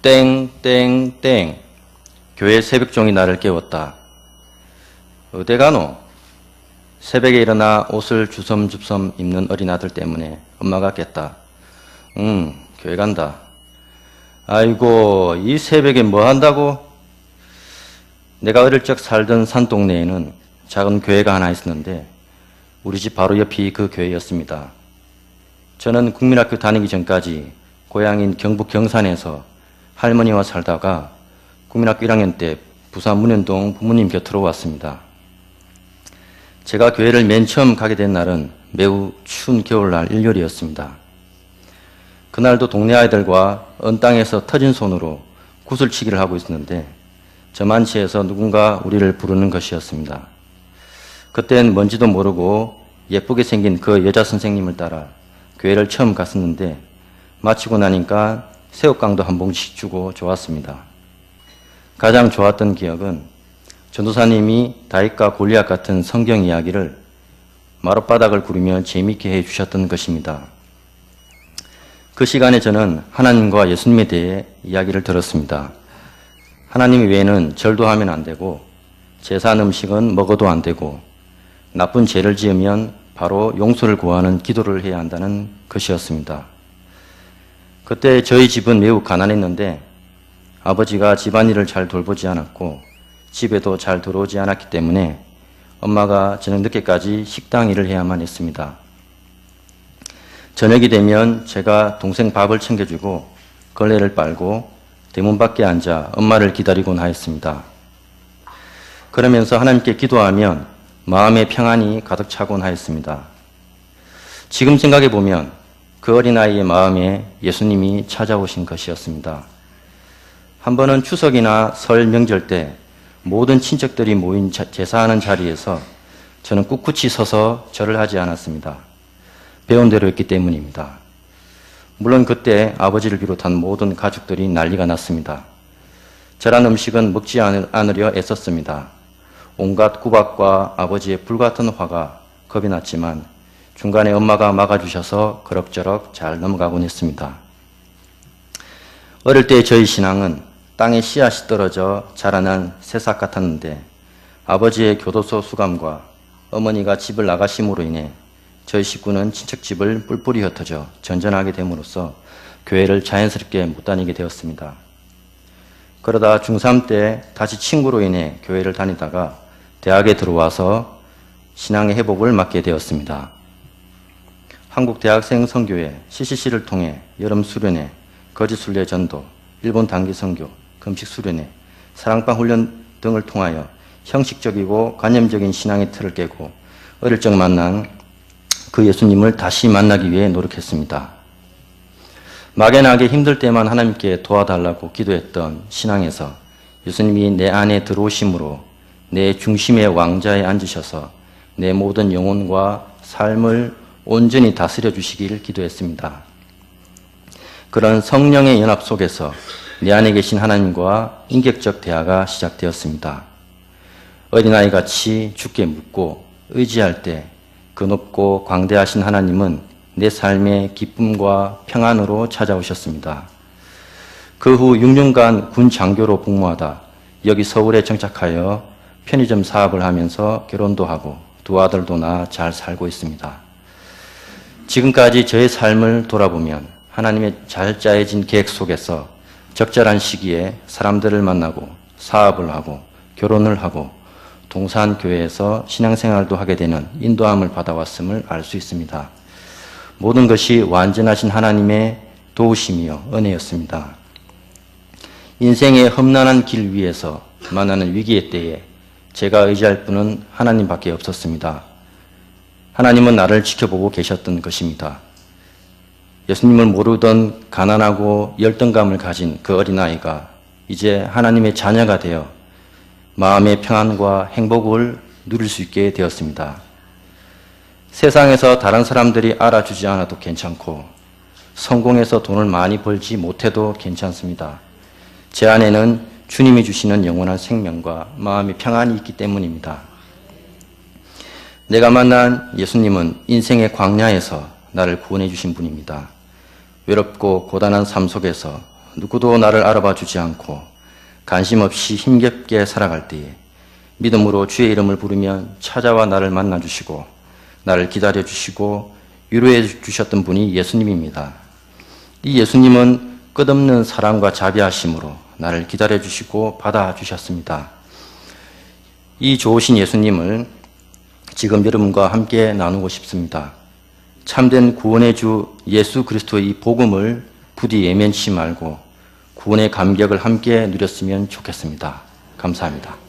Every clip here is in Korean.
땡땡땡. 교회 새벽종이 나를 깨웠다. 어디 가노? 새벽에 일어나 옷을 주섬주섬 입는 어린 아들 때문에 엄마가 깼다. 교회 간다. 아이고, 이 새벽에 뭐 한다고? 내가 어릴 적 살던 산동네에는 작은 교회가 하나 있었는데 우리 집 바로 옆이 그 교회였습니다. 저는 국민학교 다니기 전까지 고향인 경북 경산에서 할머니와 살다가 국민학교 1학년 때 부산 문현동 부모님 곁으로 왔습니다. 제가 교회를 맨 처음 가게 된 날은 매우 추운 겨울날 일요일이었습니다. 그날도 동네 아이들과 언 땅에서 터진 손으로 구슬치기를 하고 있었는데 저만치에서 누군가 우리를 부르는 것이었습니다. 그땐 뭔지도 모르고 예쁘게 생긴 그 여자 선생님을 따라 교회를 처음 갔었는데 마치고 나니까 새우깡도 한 봉지씩 주고 좋았습니다. 가장 좋았던 기억은 전도사님이 다윗과 골리앗 같은 성경 이야기를 마룻바닥을 구르며 재미있게 해주셨던 것입니다. 그 시간에 저는 하나님과 예수님에 대해 이야기를 들었습니다. 하나님 외에는 절도 하면 안 되고 제사한 음식은 먹어도 안 되고 나쁜 죄를 지으면 바로 용서를 구하는 기도를 해야 한다는 것이었습니다. 그때 저희 집은 매우 가난했는데 아버지가 집안일을 잘 돌보지 않았고 집에도 잘 들어오지 않았기 때문에 엄마가 저녁 늦게까지 식당 일을 해야만 했습니다. 저녁이 되면 제가 동생 밥을 챙겨주고 걸레를 빨고 대문 밖에 앉아 엄마를 기다리곤 하였습니다. 그러면서 하나님께 기도하면 마음의 평안이 가득 차곤 하였습니다. 지금 생각해 보면 그 어린아이의 마음에 예수님이 찾아오신 것이었습니다. 한 번은 추석이나 설 명절 때 모든 친척들이 모인 제사하는 자리에서 저는 꿋꿋이 서서 절을 하지 않았습니다. 배운 대로 했기 때문입니다. 물론 그때 아버지를 비롯한 모든 가족들이 난리가 났습니다. 절한 음식은 먹지 않으려 애썼습니다. 온갖 구박과 아버지의 불같은 화가 겁이 났지만 중간에 엄마가 막아주셔서 그럭저럭 잘 넘어가곤 했습니다. 어릴 때 저희 신앙은 땅에 씨앗이 떨어져 자라난 새싹 같았는데 아버지의 교도소 수감과 어머니가 집을 나가심으로 인해 저희 식구는 친척집을 뿔뿔이 흩어져 전전하게 됨으로써 교회를 자연스럽게 못 다니게 되었습니다. 그러다 중3 때 다시 친구로 인해 교회를 다니다가 대학에 들어와서 신앙의 회복을 맡게 되었습니다. 한국 대학생 선교회 CCC를 통해 여름 수련회, 거짓 순례 전도, 일본 단기 선교, 금식 수련회, 사랑방 훈련 등을 통하여 형식적이고 관념적인 신앙의 틀을 깨고 어릴 적 만난 그 예수님을 다시 만나기 위해 노력했습니다. 막연하게 힘들 때만 하나님께 도와달라고 기도했던 신앙에서 예수님이 내 안에 들어오심으로 내 중심의 왕자에 앉으셔서 내 모든 영혼과 삶을 온전히 다스려 주시기를 기도했습니다. 그런 성령의 연합 속에서 내 안에 계신 하나님과 인격적 대화가 시작되었습니다. 어린아이같이 주께 묻고 의지할 때 그 높고 광대하신 하나님은 내 삶의 기쁨과 평안으로 찾아오셨습니다. 그 후 6년간 군 장교로 복무하다 여기 서울에 정착하여 편의점 사업을 하면서 결혼도 하고 두 아들도 낳아 잘 살고 있습니다. 지금까지 저의 삶을 돌아보면 하나님의 잘 짜여진 계획 속에서 적절한 시기에 사람들을 만나고 사업을 하고 결혼을 하고 동산교회에서 신앙생활도 하게 되는 인도함을 받아왔음을 알 수 있습니다. 모든 것이 완전하신 하나님의 도우심이요 은혜였습니다. 인생의 험난한 길 위에서 만나는 위기의 때에 제가 의지할 분은 하나님밖에 없었습니다. 하나님은 나를 지켜보고 계셨던 것입니다. 예수님을 모르던 가난하고 열등감을 가진 그 어린아이가 이제 하나님의 자녀가 되어 마음의 평안과 행복을 누릴 수 있게 되었습니다. 세상에서 다른 사람들이 알아주지 않아도 괜찮고 성공해서 돈을 많이 벌지 못해도 괜찮습니다. 제 안에는 주님이 주시는 영원한 생명과 마음의 평안이 있기 때문입니다. 내가 만난 예수님은 인생의 광야에서 나를 구원해 주신 분입니다. 외롭고 고단한 삶 속에서 누구도 나를 알아봐 주지 않고 관심 없이 힘겹게 살아갈 때에 믿음으로 주의 이름을 부르면 찾아와 나를 만나 주시고 나를 기다려 주시고 위로해 주셨던 분이 예수님입니다. 이 예수님은 끝없는 사랑과 자비하심으로 나를 기다려 주시고 받아 주셨습니다. 이 좋으신 예수님을 지금 여러분과 함께 나누고 싶습니다. 참된 구원의 주 예수 그리스도의 이 복음을 부디 예면치 말고 구원의 감격을 함께 누렸으면 좋겠습니다. 감사합니다.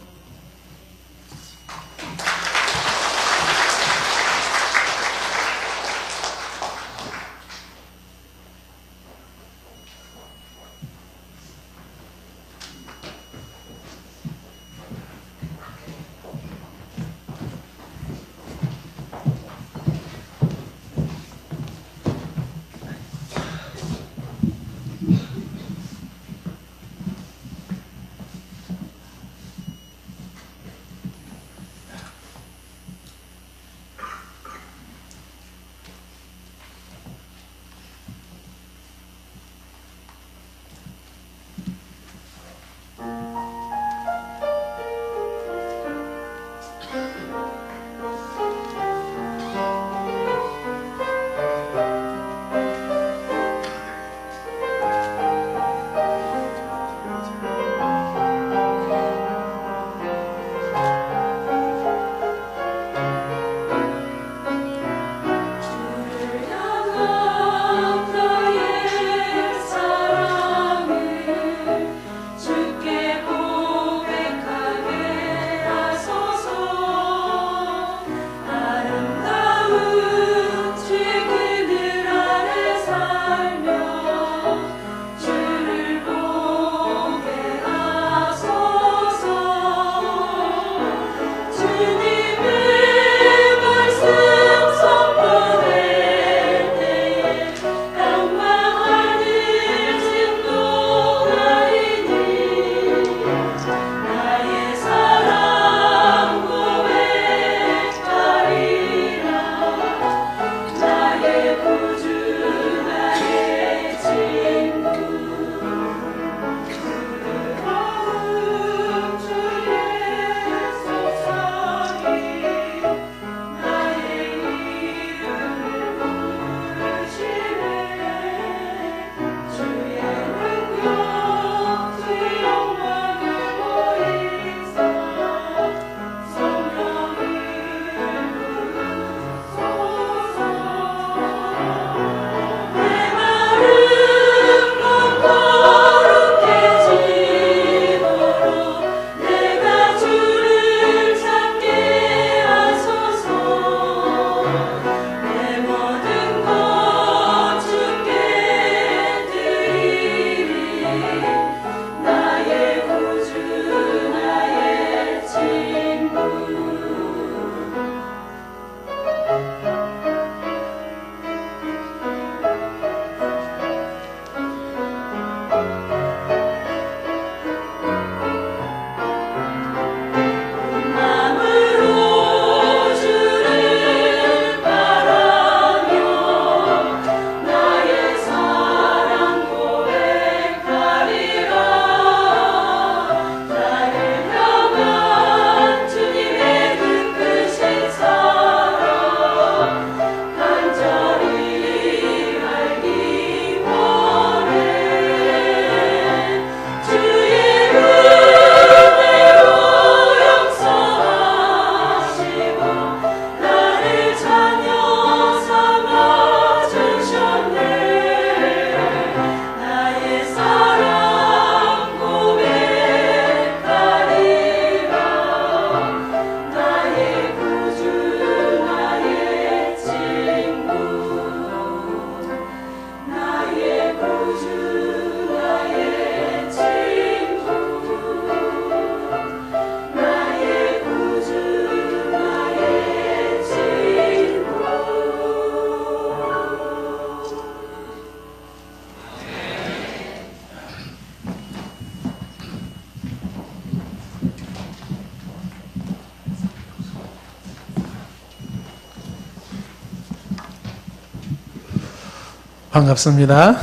반갑습니다.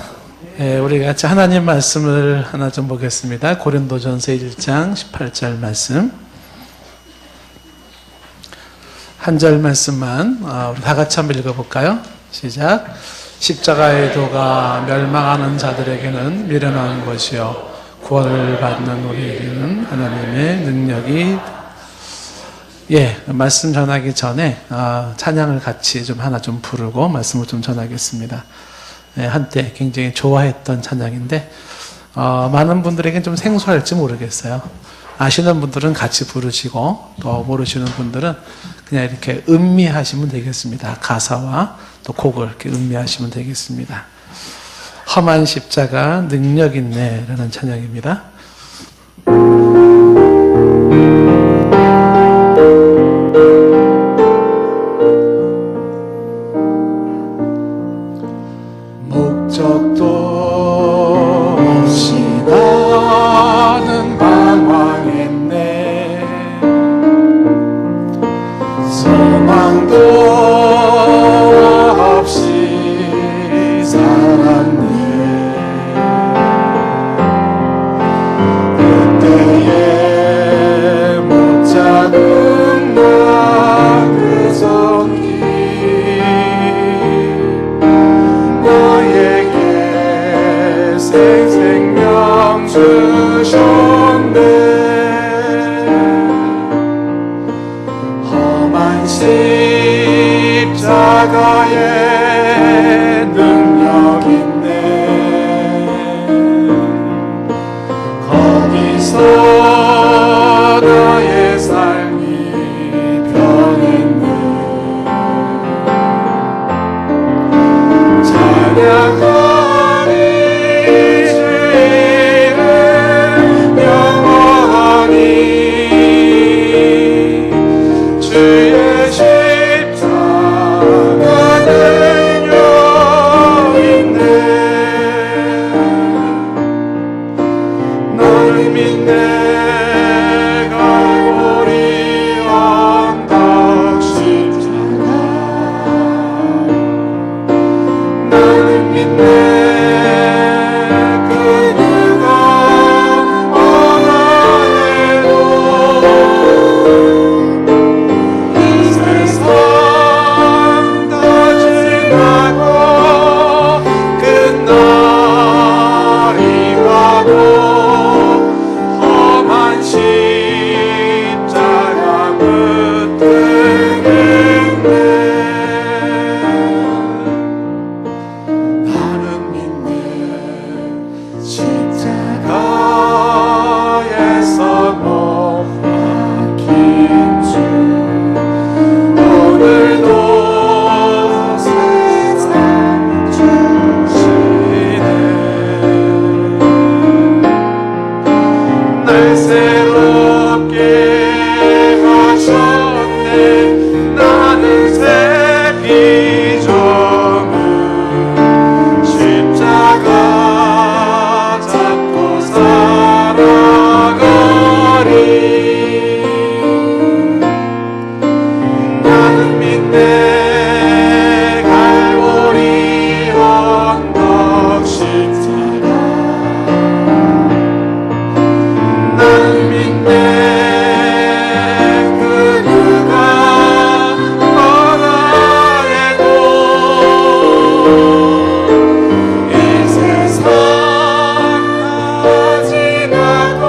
우리 같이 하나님 말씀을 하나 좀 보겠습니다. 고린도전서 1장 18절 말씀. 한 절 말씀만 우리 다 같이 한번 읽어볼까요? 시작. 십자가의 도가 멸망하는 자들에게는 미련한 것이요 구원을 받는 우리에게는 하나님의 능력이. 말씀 전하기 전에 찬양을 같이 좀 하나 좀 부르고 말씀을 좀 전하겠습니다. 한때 굉장히 좋아했던 찬양인데 많은 분들에게는 좀 생소할지 모르겠어요. 아시는 분들은 같이 부르시고 또 모르시는 분들은 그냥 이렇게 음미하시면 되겠습니다. 가사와 또 곡을 이렇게 음미하시면 되겠습니다. 험한 십자가 능력 있네 라는 찬양입니다. 목적도 없이 나는 방황했네. 소망도 없이 살았네. 그때에 못 잡은 나그 손길 나에게 새 생명 주셨네. 험한 십자가에 능력 있네. 거기서 나의 삶이 변했네. 찬양하리 주의 이름 영원히. 주의 십자가 능력 있네. 나를 믿네. 갈보리 언덕 십자가 나를 믿네. 그 누가 원하네도 이 세상 다 지나고 끝날이 와도 험한 십자가 붙들겠네. 나는 믿네. 십자가에서 못 박힌 주 오늘도 세상 주시네. 날 새롭게 하셨네. 나는 새 비전을 십자가 잡고 살아가리. 나는 믿네. 갈보리 언덕 십자가 나는 믿네. 그 누가 원하네도 이 세상 다 지나고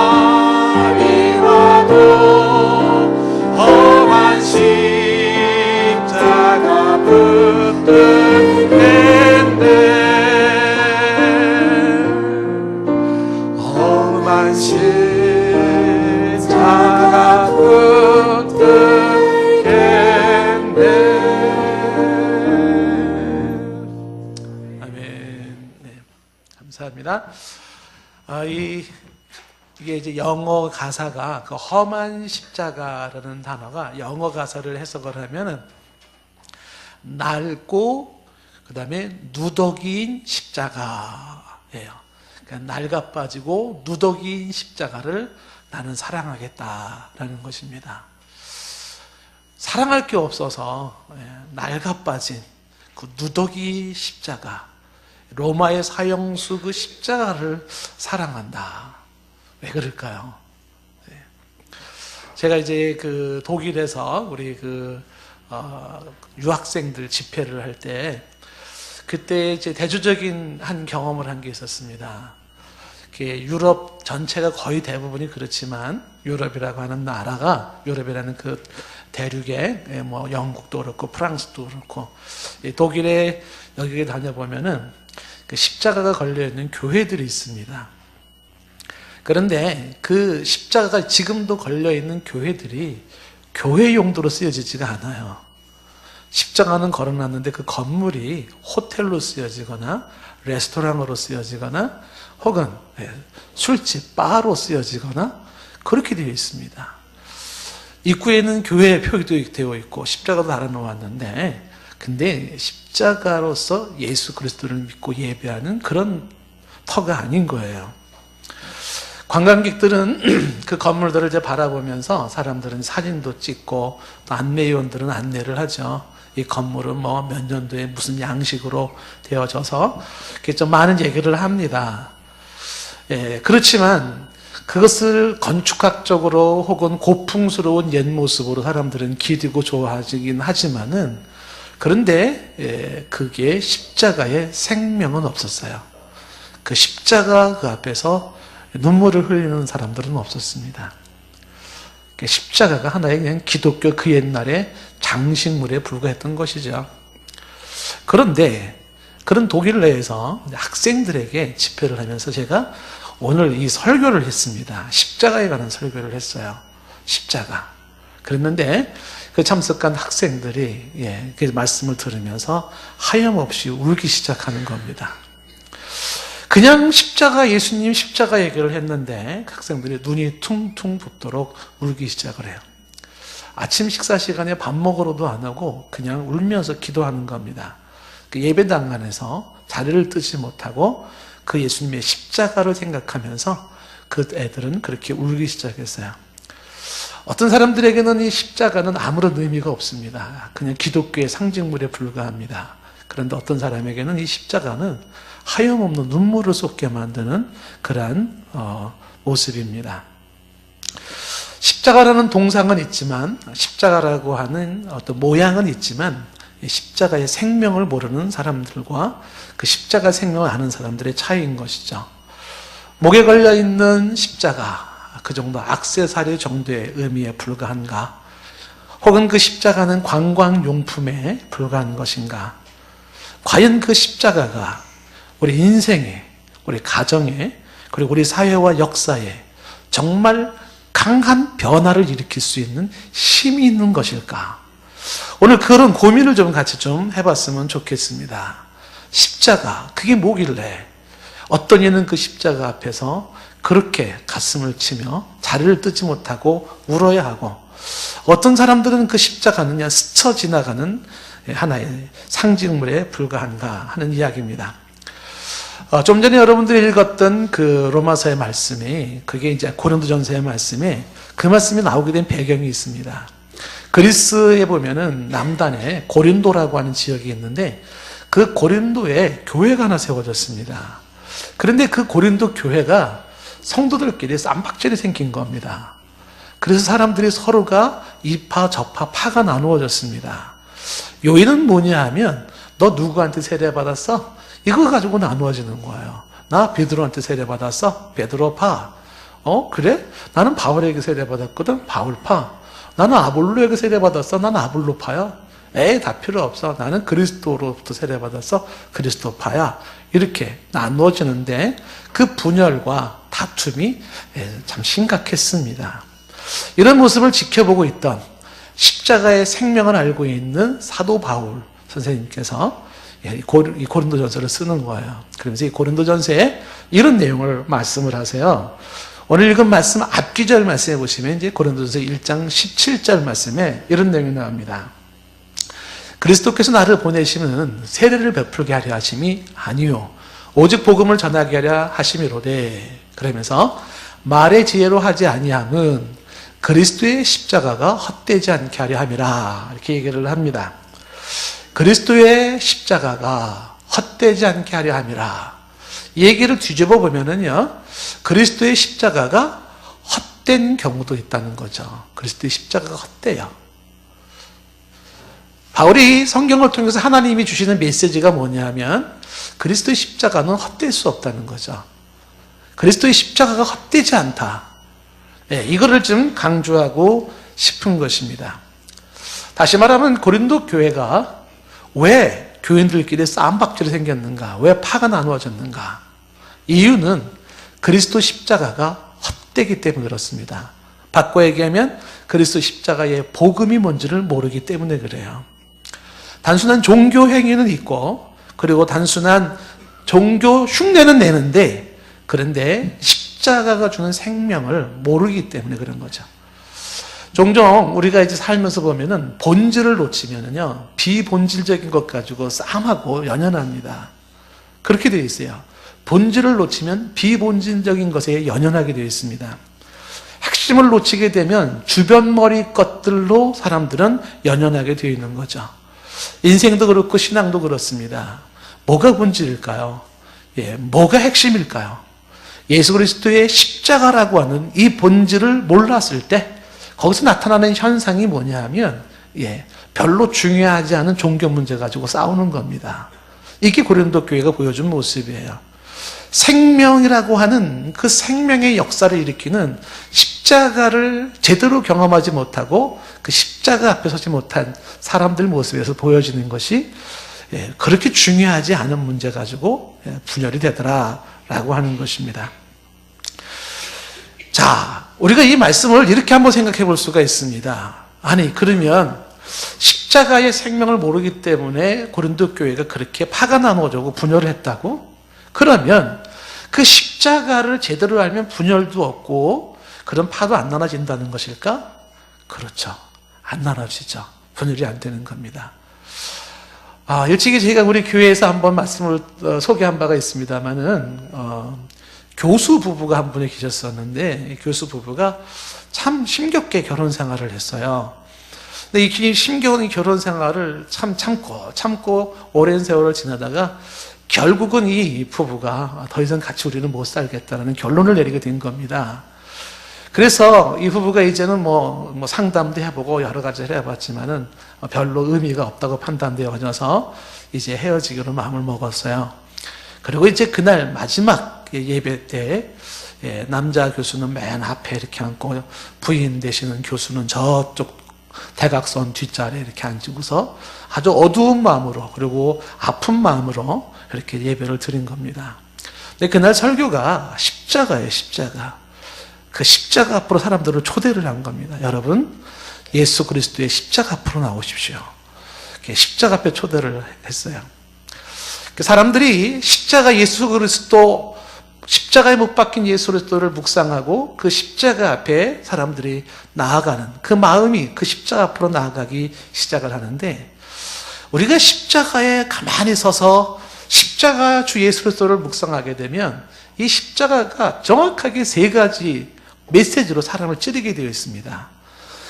끝날이 와도 험한 십자가 붙들겠네. 험한 십자가 붙들겠네. 아멘. 네, 감사합니다. 이게 이제 영어 가사가 그 험한 십자가라는 단어가 영어 가사를 해석을 하면은 낡고 그다음에 누더기인 십자가예요. 그러니까 낡아 빠지고 누더기인 십자가를 나는 사랑하겠다라는 것입니다. 사랑할 게 없어서 낡아 빠진 그 누더기 십자가, 로마의 사형수 그 십자가를 사랑한다. 왜 그럴까요? 제가 이제 그 독일에서 우리 유학생들 집회를 할 때, 그때 이제 대조적인 한 경험을 한 게 있었습니다. 유럽 전체가 거의 대부분이 그렇지만, 유럽이라고 하는 나라가, 유럽이라는 그 대륙에 뭐 영국도 그렇고 프랑스도 그렇고, 독일에 여기에 다녀보면은 그 십자가가 걸려있는 교회들이 있습니다. 그런데 그 십자가가 지금도 걸려있는 교회들이 교회 용도로 쓰여지지가 않아요. 십자가는 걸어놨는데 그 건물이 호텔로 쓰여지거나 레스토랑으로 쓰여지거나 혹은 술집, 바로 쓰여지거나 그렇게 되어 있습니다. 입구에는 교회 표기도 되어 있고 십자가도 달아놓았는데, 근데 십자가로서 예수 그리스도를 믿고 예배하는 그런 터가 아닌 거예요. 관광객들은 그 건물들을 이제 바라보면서 사람들은 사진도 찍고 또 안내위원들은 안내를 하죠. 이 건물은 뭐 몇 년도에 무슨 양식으로 되어져서 이렇게 좀 많은 얘기를 합니다. 그렇지만 그것을 건축학적으로 혹은 고풍스러운 옛 모습으로 사람들은 기리고 좋아하긴 하지만은, 그런데 그게 십자가의 생명은 없었어요. 그 십자가 그 앞에서 눈물을 흘리는 사람들은 없었습니다. 십자가가 하나의 그냥 기독교 그 옛날에 장식물에 불과했던 것이죠. 그런데 그런 독일 내에서 학생들에게 집회를 하면서 제가 오늘 이 설교를 했습니다. 십자가에 관한 설교를 했어요. 십자가. 그랬는데 그 참석한 학생들이 그 말씀을 들으면서 하염없이 울기 시작하는 겁니다. 그냥 십자가, 예수님 십자가 얘기를 했는데 학생들이 눈이 퉁퉁 붓도록 울기 시작을 해요. 아침 식사 시간에 밥 먹으러도 안 하고 그냥 울면서 기도하는 겁니다. 그 예배당 안에서 자리를 뜨지 못하고 그 예수님의 십자가를 생각하면서 그 애들은 그렇게 울기 시작했어요. 어떤 사람들에게는 이 십자가는 아무런 의미가 없습니다. 그냥 기독교의 상징물에 불과합니다. 그런데 어떤 사람에게는 이 십자가는 하염없는 눈물을 쏟게 만드는 그러한 모습입니다. 십자가라는 동상은 있지만, 십자가라고 하는 어떤 모양은 있지만, 십자가의 생명을 모르는 사람들과 그 십자가 생명을 아는 사람들의 차이인 것이죠. 목에 걸려있는 십자가, 그 정도 액세서리 정도의 의미에 불과한가? 혹은 그 십자가는 관광용품에 불과한 것인가? 과연 그 십자가가 우리 인생에, 우리 가정에, 그리고 우리 사회와 역사에 정말 강한 변화를 일으킬 수 있는 힘이 있는 것일까? 오늘 그런 고민을 좀 같이 좀 해봤으면 좋겠습니다. 십자가, 그게 뭐길래 어떤 이는 그 십자가 앞에서 그렇게 가슴을 치며 자리를 뜨지 못하고 울어야 하고, 어떤 사람들은 그 십자가는 그냥 스쳐 지나가는 하나의 상징물에 불과한가 하는 이야기입니다. 좀 전에 여러분들이 읽었던 그 로마서의 말씀이, 그게 이제 고린도전서의 말씀에 그 말씀이 나오게 된 배경이 있습니다. 그리스에 보면은 남단에 고린도라고 하는 지역이 있는데, 그 고린도에 교회가 하나 세워졌습니다. 그런데 그 고린도 교회가 성도들끼리 쌈박질이 생긴 겁니다. 그래서 사람들이 서로가 이파 저파 파가 나누어졌습니다. 요인은 뭐냐 하면, 너 누구한테 세례받았어? 이거 가지고 나누어지는 거예요. 나 베드로한테 세례받았어? 베드로 파. 그래? 나는 바울에게 세례받았거든? 바울 파. 나는 아볼로에게 세례받았어? 나는 아볼로 파야. 다 필요 없어. 나는 그리스도로부터 세례받았어? 그리스도 파야. 이렇게 나누어지는데 그 분열과 다툼이 참 심각했습니다. 이런 모습을 지켜보고 있던 십자가의 생명을 알고 있는 사도 바울 선생님께서 이 고린도전서를 쓰는 거예요. 그러면서 이 고린도전서에 이런 내용을 말씀을 하세요. 오늘 읽은 말씀 앞기절 말씀해 보시면 이제 고린도전서 1장 17절 말씀에 이런 내용이 나옵니다. 그리스도께서 나를 보내시면 세례를 베풀게 하려 하심이 아니요 오직 복음을 전하게 하려 하심이로되, 그러면서 말의 지혜로 하지 아니함은 그리스도의 십자가가 헛되지 않게 하려 함이라, 이렇게 얘기를 합니다. 그리스도의 십자가가 헛되지 않게 하려 함이라. 이 얘기를 뒤집어 보면은요, 그리스도의 십자가가 헛된 경우도 있다는 거죠. 그리스도의 십자가가 헛돼요. 바울이 성경을 통해서 하나님이 주시는 메시지가 뭐냐면 그리스도의 십자가는 헛될 수 없다는 거죠. 그리스도의 십자가가 헛되지 않다. 이거를 좀 강조하고 싶은 것입니다. 다시 말하면 고린도 교회가 왜 교인들끼리 싸움박질이 생겼는가? 왜 파가 나누어졌는가? 이유는 그리스도 십자가가 헛되기 때문에 그렇습니다. 바꿔 얘기하면 그리스도 십자가의 복음이 뭔지를 모르기 때문에 그래요. 단순한 종교 행위는 있고, 그리고 단순한 종교 흉내는 내는데, 그런데 십자가가 주는 생명을 모르기 때문에 그런 거죠. 종종 우리가 이제 살면서 보면은 본질을 놓치면은요, 비본질적인 것 가지고 싸움하고 연연합니다. 그렇게 되어 있어요. 본질을 놓치면 비본질적인 것에 연연하게 되어 있습니다. 핵심을 놓치게 되면 주변머리 것들로 사람들은 연연하게 되어 있는 거죠. 인생도 그렇고 신앙도 그렇습니다. 뭐가 본질일까요? 뭐가 핵심일까요? 예수 그리스도의 십자가라고 하는 이 본질을 몰랐을 때 거기서 나타나는 현상이 뭐냐 하면 별로 중요하지 않은 종교 문제 가지고 싸우는 겁니다. 이게 고린도 교회가 보여준 모습이에요. 생명이라고 하는 그 생명의 역사를 일으키는 십자가를 제대로 경험하지 못하고 그 십자가 앞에 서지 못한 사람들 모습에서 보여지는 것이 그렇게 중요하지 않은 문제 가지고 분열이 되더라라고 하는 것입니다. 자, 우리가 이 말씀을 이렇게 한번 생각해 볼 수가 있습니다. 아니, 그러면 십자가의 생명을 모르기 때문에 고린도 교회가 그렇게 파가 나눠지고 분열을 했다고? 그러면 그 십자가를 제대로 알면 분열도 없고 그런 파도 안 나눠진다는 것일까? 그렇죠. 안 나눠지죠. 분열이 안 되는 겁니다. 일찍이 제가 우리 교회에서 한번 말씀을 소개한 바가 있습니다만은 교수 부부가 한 분이 계셨었는데 교수 부부가 참 힘겹게 결혼 생활을 했어요. 근데 이 힘겨운 결혼 생활을 참 참고 오랜 세월을 지나다가 결국은 이 부부가 더 이상 같이 우리는 못 살겠다는 결론을 내리게 된 겁니다. 그래서 이 부부가 이제는 뭐 상담도 해보고 여러 가지를 해봤지만은 별로 의미가 없다고 판단되어져서 이제 헤어지기로 마음을 먹었어요. 그리고 이제 그날 마지막 예배 때 남자 교수는 맨 앞에 이렇게 앉고 부인 되시는 교수는 저쪽 대각선 뒷자리에 이렇게 앉고서 아주 어두운 마음으로 그리고 아픈 마음으로 이렇게 예배를 드린 겁니다. 근데 그날 설교가 십자가예요, 십자가. 그 십자가 앞으로 사람들을 초대를 한 겁니다. 여러분, 예수 그리스도의 십자가 앞으로 나오십시오. 십자가 앞에 초대를 했어요. 사람들이 예수 그리스도, 십자가에 못 박힌 예수 그리스도를 묵상하고 그 십자가 앞에 사람들이 나아가는 그 마음이 그 십자가 앞으로 나아가기 시작을 하는데, 우리가 십자가에 가만히 서서 십자가 주 예수 그리스도를 묵상하게 되면 이 십자가가 정확하게 세 가지 메시지로 사람을 찌르게 되어 있습니다.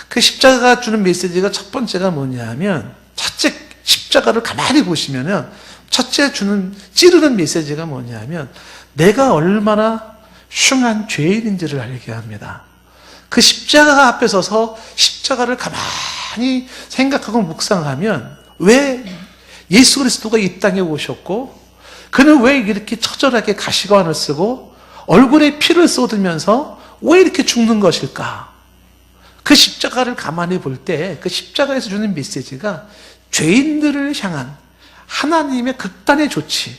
그 십자가가 주는 메시지가 첫 번째가 뭐냐 하면, 첫째 십자가를 가만히 보시면은 첫째 찌르는 메시지가 뭐냐 하면 내가 얼마나 흉한 죄인인지를 알게 합니다. 그 십자가 앞에 서서 십자가를 가만히 생각하고 묵상하면 왜 예수 그리스도가 이 땅에 오셨고 그는 왜 이렇게 처절하게 가시관을 쓰고 얼굴에 피를 쏟으면서 왜 이렇게 죽는 것일까? 그 십자가를 가만히 볼 때 그 십자가에서 주는 메시지가 죄인들을 향한 하나님의 극단의 조치,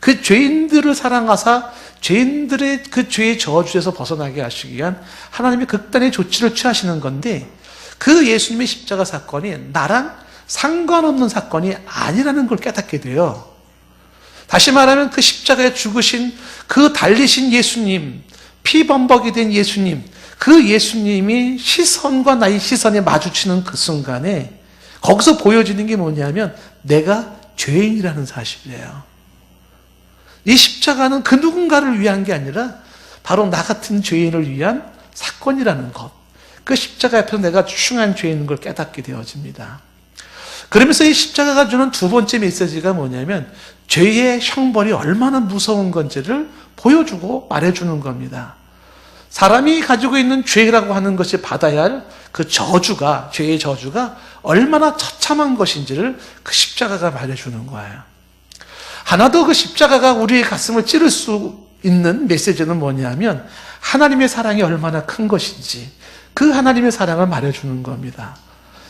그 죄인들을 사랑하사 죄인들의 그 죄의 저주에서 벗어나게 하시기 위한 하나님의 극단의 조치를 취하시는 건데, 그 예수님의 십자가 사건이 나랑 상관없는 사건이 아니라는 걸 깨닫게 돼요. 다시 말하면 그 십자가에 죽으신 그 달리신 예수님, 피범벅이 된 예수님, 그 예수님이 시선과 나의 시선이 마주치는 그 순간에 거기서 보여지는 게 뭐냐면 내가 죄인이라는 사실이에요. 이 십자가는 그 누군가를 위한 게 아니라 바로 나 같은 죄인을 위한 사건이라는 것. 그 십자가 앞에서 내가 흉한 죄인인 걸 깨닫게 되어집니다. 그러면서 이 십자가가 주는 두 번째 메시지가 뭐냐면 죄의 형벌이 얼마나 무서운 건지를 보여주고 말해주는 겁니다. 사람이 가지고 있는 죄라고 하는 것이 받아야 할 그 저주가, 죄의 저주가 얼마나 처참한 것인지를 그 십자가가 말해주는 거예요. 하나 더 그 십자가가 우리의 가슴을 찌를 수 있는 메시지는 뭐냐면 하나님의 사랑이 얼마나 큰 것인지 그 하나님의 사랑을 말해주는 겁니다.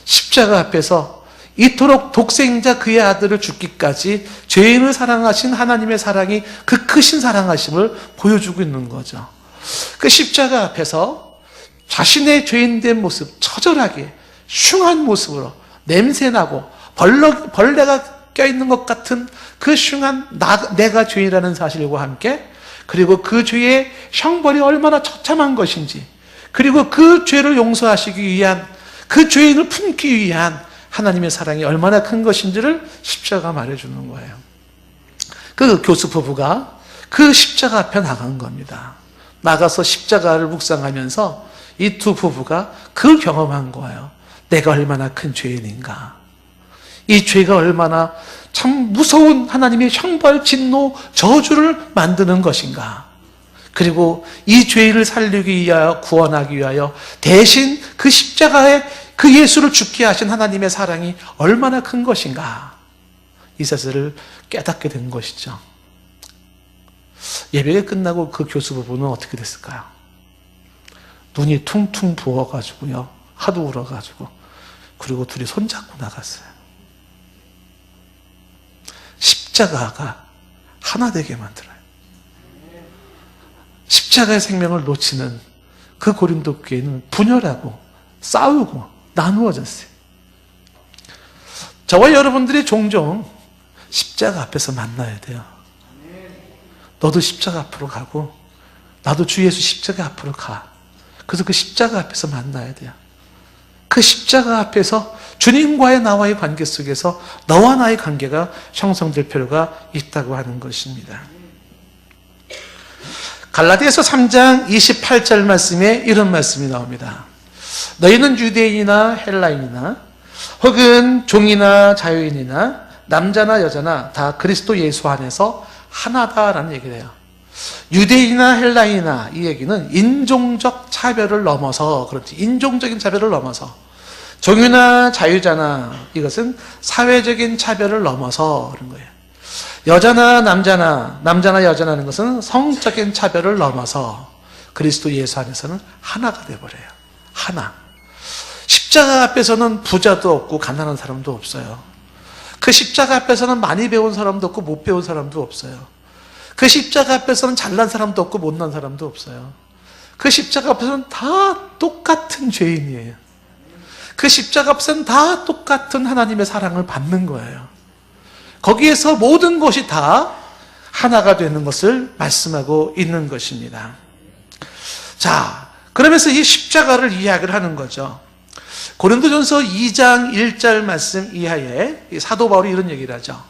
십자가 앞에서 이토록 독생자 그의 아들을 죽기까지 죄인을 사랑하신 하나님의 사랑이 그 크신 사랑하심을 보여주고 있는 거죠. 그 십자가 앞에서 자신의 죄인된 모습, 처절하게 흉한 모습으로 냄새나고 벌레가 껴있는 것 같은 그 흉한 내가 죄인이라는 사실과 함께 그리고 그 죄의 형벌이 얼마나 처참한 것인지 그리고 그 죄를 용서하시기 위한 그 죄인을 품기 위한 하나님의 사랑이 얼마나 큰 것인지를 십자가가 말해주는 거예요. 그 교수 부부가 그 십자가 앞에 나간 겁니다. 나가서 십자가를 묵상하면서 이 두 부부가 그 경험한 거예요. 내가 얼마나 큰 죄인인가. 이 죄가 얼마나 참 무서운 하나님의 형벌, 진노, 저주를 만드는 것인가. 그리고 이 죄인을 살리기 위하여, 구원하기 위하여 대신 그 십자가에 그 예수를 죽게 하신 하나님의 사랑이 얼마나 큰 것인가. 이 사실을 깨닫게 된 것이죠. 예배가 끝나고 그 교수 부부는 어떻게 됐을까요? 눈이 퉁퉁 부어가지고요. 하도 울어가지고. 그리고 둘이 손잡고 나갔어요. 십자가가 하나 되게 만들어요. 십자가의 생명을 놓치는 그 고린도 교회는 분열하고 싸우고 나누어졌어요. 저와 여러분들이 종종 십자가 앞에서 만나야 돼요. 너도 십자가 앞으로 가고 나도 주 예수 십자가 앞으로 가. 그래서 그 십자가 앞에서 만나야 돼요. 그 십자가 앞에서 주님과의 나와의 관계 속에서 너와 나의 관계가 형성될 필요가 있다고 하는 것입니다. 갈라디아서 3장 28절 말씀에 이런 말씀이 나옵니다. 너희는 유대인이나 헬라인이나 혹은 종이나 자유인이나 남자나 여자나 다 그리스도 예수 안에서 하나다라는 얘기를 해요. 유대인이나 헬라인이나 이 얘기는 인종적 차별을 넘어서 그렇지 인종적인 차별을 넘어서 종이나 자유자나 이것은 사회적인 차별을 넘어서 그런 거예요. 여자나 남자나 여자라는 것은 성적인 차별을 넘어서 그리스도 예수 안에서는 하나가 되어버려요. 하나. 십자가 앞에서는 부자도 없고 가난한 사람도 없어요. 그 십자가 앞에서는 많이 배운 사람도 없고 못 배운 사람도 없어요. 그 십자가 앞에서는 잘난 사람도 없고 못난 사람도 없어요. 그 십자가 앞에서는 다 똑같은 죄인이에요. 그 십자가 앞에서는 다 똑같은 하나님의 사랑을 받는 거예요. 거기에서 모든 것이 다 하나가 되는 것을 말씀하고 있는 것입니다. 자, 그러면서 이 십자가를 이야기를 하는 거죠. 고린도전서 2장 1절 말씀 이하에 사도 바울이 이런 얘기를 하죠.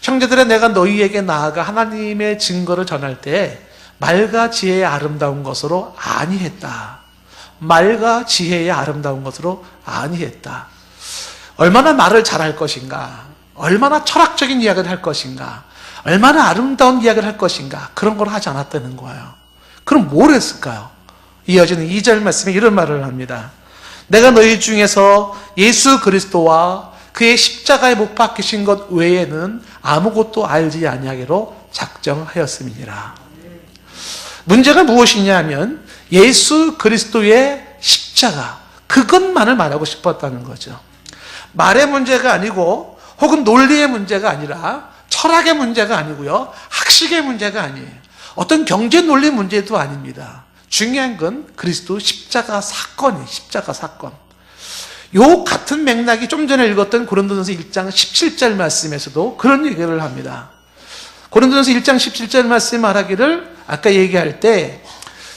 형제들아 내가 너희에게 나아가 하나님의 증거를 전할 때 말과 지혜의 아름다운 것으로 아니했다. 말과 지혜의 아름다운 것으로 아니했다. 얼마나 말을 잘할 것인가, 얼마나 철학적인 이야기를 할 것인가, 얼마나 아름다운 이야기를 할 것인가, 그런 걸 하지 않았다는 거예요. 그럼 뭘 했을까요? 이어지는 2절 말씀에 이런 말을 합니다. 내가 너희 중에서 예수 그리스도와 그의 십자가에 못 박히신 것 외에는 아무것도 알지 아니하기로 작정하였음이니라. 문제가 무엇이냐 하면 예수 그리스도의 십자가, 그것만을 말하고 싶었다는 거죠. 말의 문제가 아니고 혹은 논리의 문제가 아니라 철학의 문제가 아니고요, 학식의 문제가 아니에요. 어떤 경제 논리 문제도 아닙니다. 중요한 건 그리스도 십자가 사건이에요. 십자가 사건. 요 같은 맥락이 좀 전에 읽었던 고린도전서 1장 17절 말씀에서도 그런 얘기를 합니다. 고린도전서 1장 17절 말씀 말하기를 아까 얘기할 때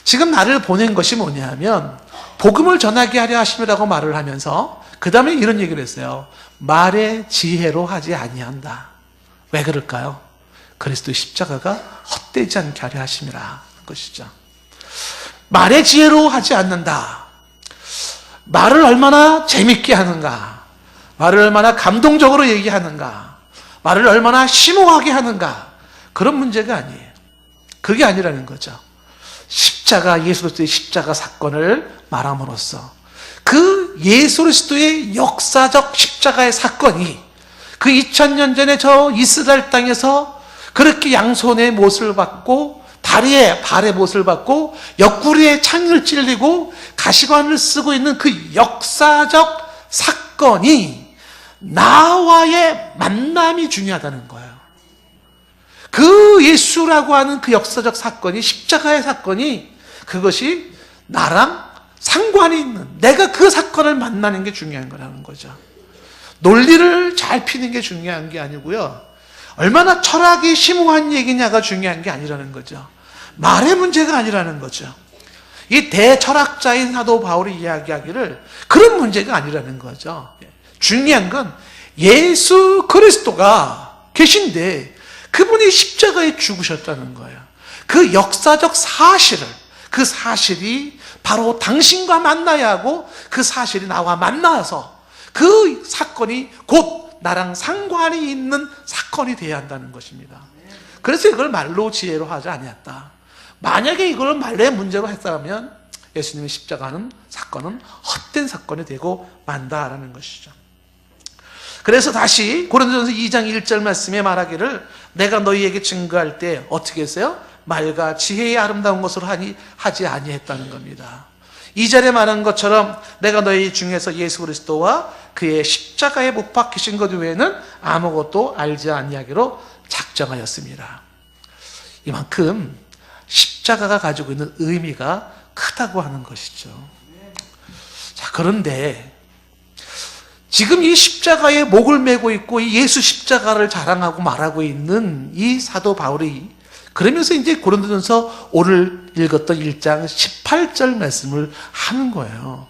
지금 나를 보낸 것이 뭐냐 하면 복음을 전하게 하려 하심이라고 말을 하면서 그 다음에 이런 얘기를 했어요. 말의 지혜로 하지 아니한다. 왜 그럴까요? 그리스도 십자가가 헛되지 않게 하려 하심이라 것이죠. 말의 지혜로 하지 않는다. 말을 얼마나 재밌게 하는가, 말을 얼마나 감동적으로 얘기하는가, 말을 얼마나 심오하게 하는가, 그런 문제가 아니에요. 그게 아니라는 거죠. 십자가, 예수 그리스도의 십자가 사건을 말함으로써 그 예수 그리스도의 역사적 십자가의 사건이 그 2000년 전에 저 이스라엘 땅에서 그렇게 양손에 못을 받고 다리에 발에 못을 받고 옆구리에 창을 찔리고 가시관을 쓰고 있는 그 역사적 사건이 나와의 만남이 중요하다는 거예요. 그 예수라고 하는 그 역사적 사건이, 십자가의 사건이, 그것이 나랑 상관이 있는, 내가 그 사건을 만나는 게 중요한 거라는 거죠. 논리를 잘 피는 게 중요한 게 아니고요, 얼마나 철학이 심오한 얘기냐가 중요한 게 아니라는 거죠. 말의 문제가 아니라는 거죠. 이 대철학자인 사도 바울이 이야기하기를 그런 문제가 아니라는 거죠. 중요한 건 예수 그리스도가 계신데 그분이 십자가에 죽으셨다는 거예요. 그 역사적 사실을, 그 사실이 바로 당신과 만나야 하고 그 사실이 나와 만나서 그 사건이 곧 나랑 상관이 있는 사건이 되어야 한다는 것입니다. 그래서 이걸 말로 지혜로 하지 아니었다. 만약에 이걸 말의 문제로 했다면 예수님의 십자가는 사건은 헛된 사건이 되고 만다라는 것이죠. 그래서 다시 고린도전서 2장 1절 말씀에 말하기를 내가 너희에게 증거할 때 어떻게 했어요? 말과 지혜의 아름다운 것으로 하지 아니했다는 겁니다. 2절에 말한 것처럼 내가 너희 중에서 예수 그리스도와 그의 십자가에 못 박히신 것 외에는 아무것도 알지 아니하기로 작정하였습니다. 이만큼 십자가가 가지고 있는 의미가 크다고 하는 것이죠. 자, 그런데 지금 이 십자가에 목을 메고 있고 이 예수 십자가를 자랑하고 말하고 있는 이 사도 바울이 그러면서 이제 고린도전서 오늘 읽었던 1장 18절 말씀을 하는 거예요.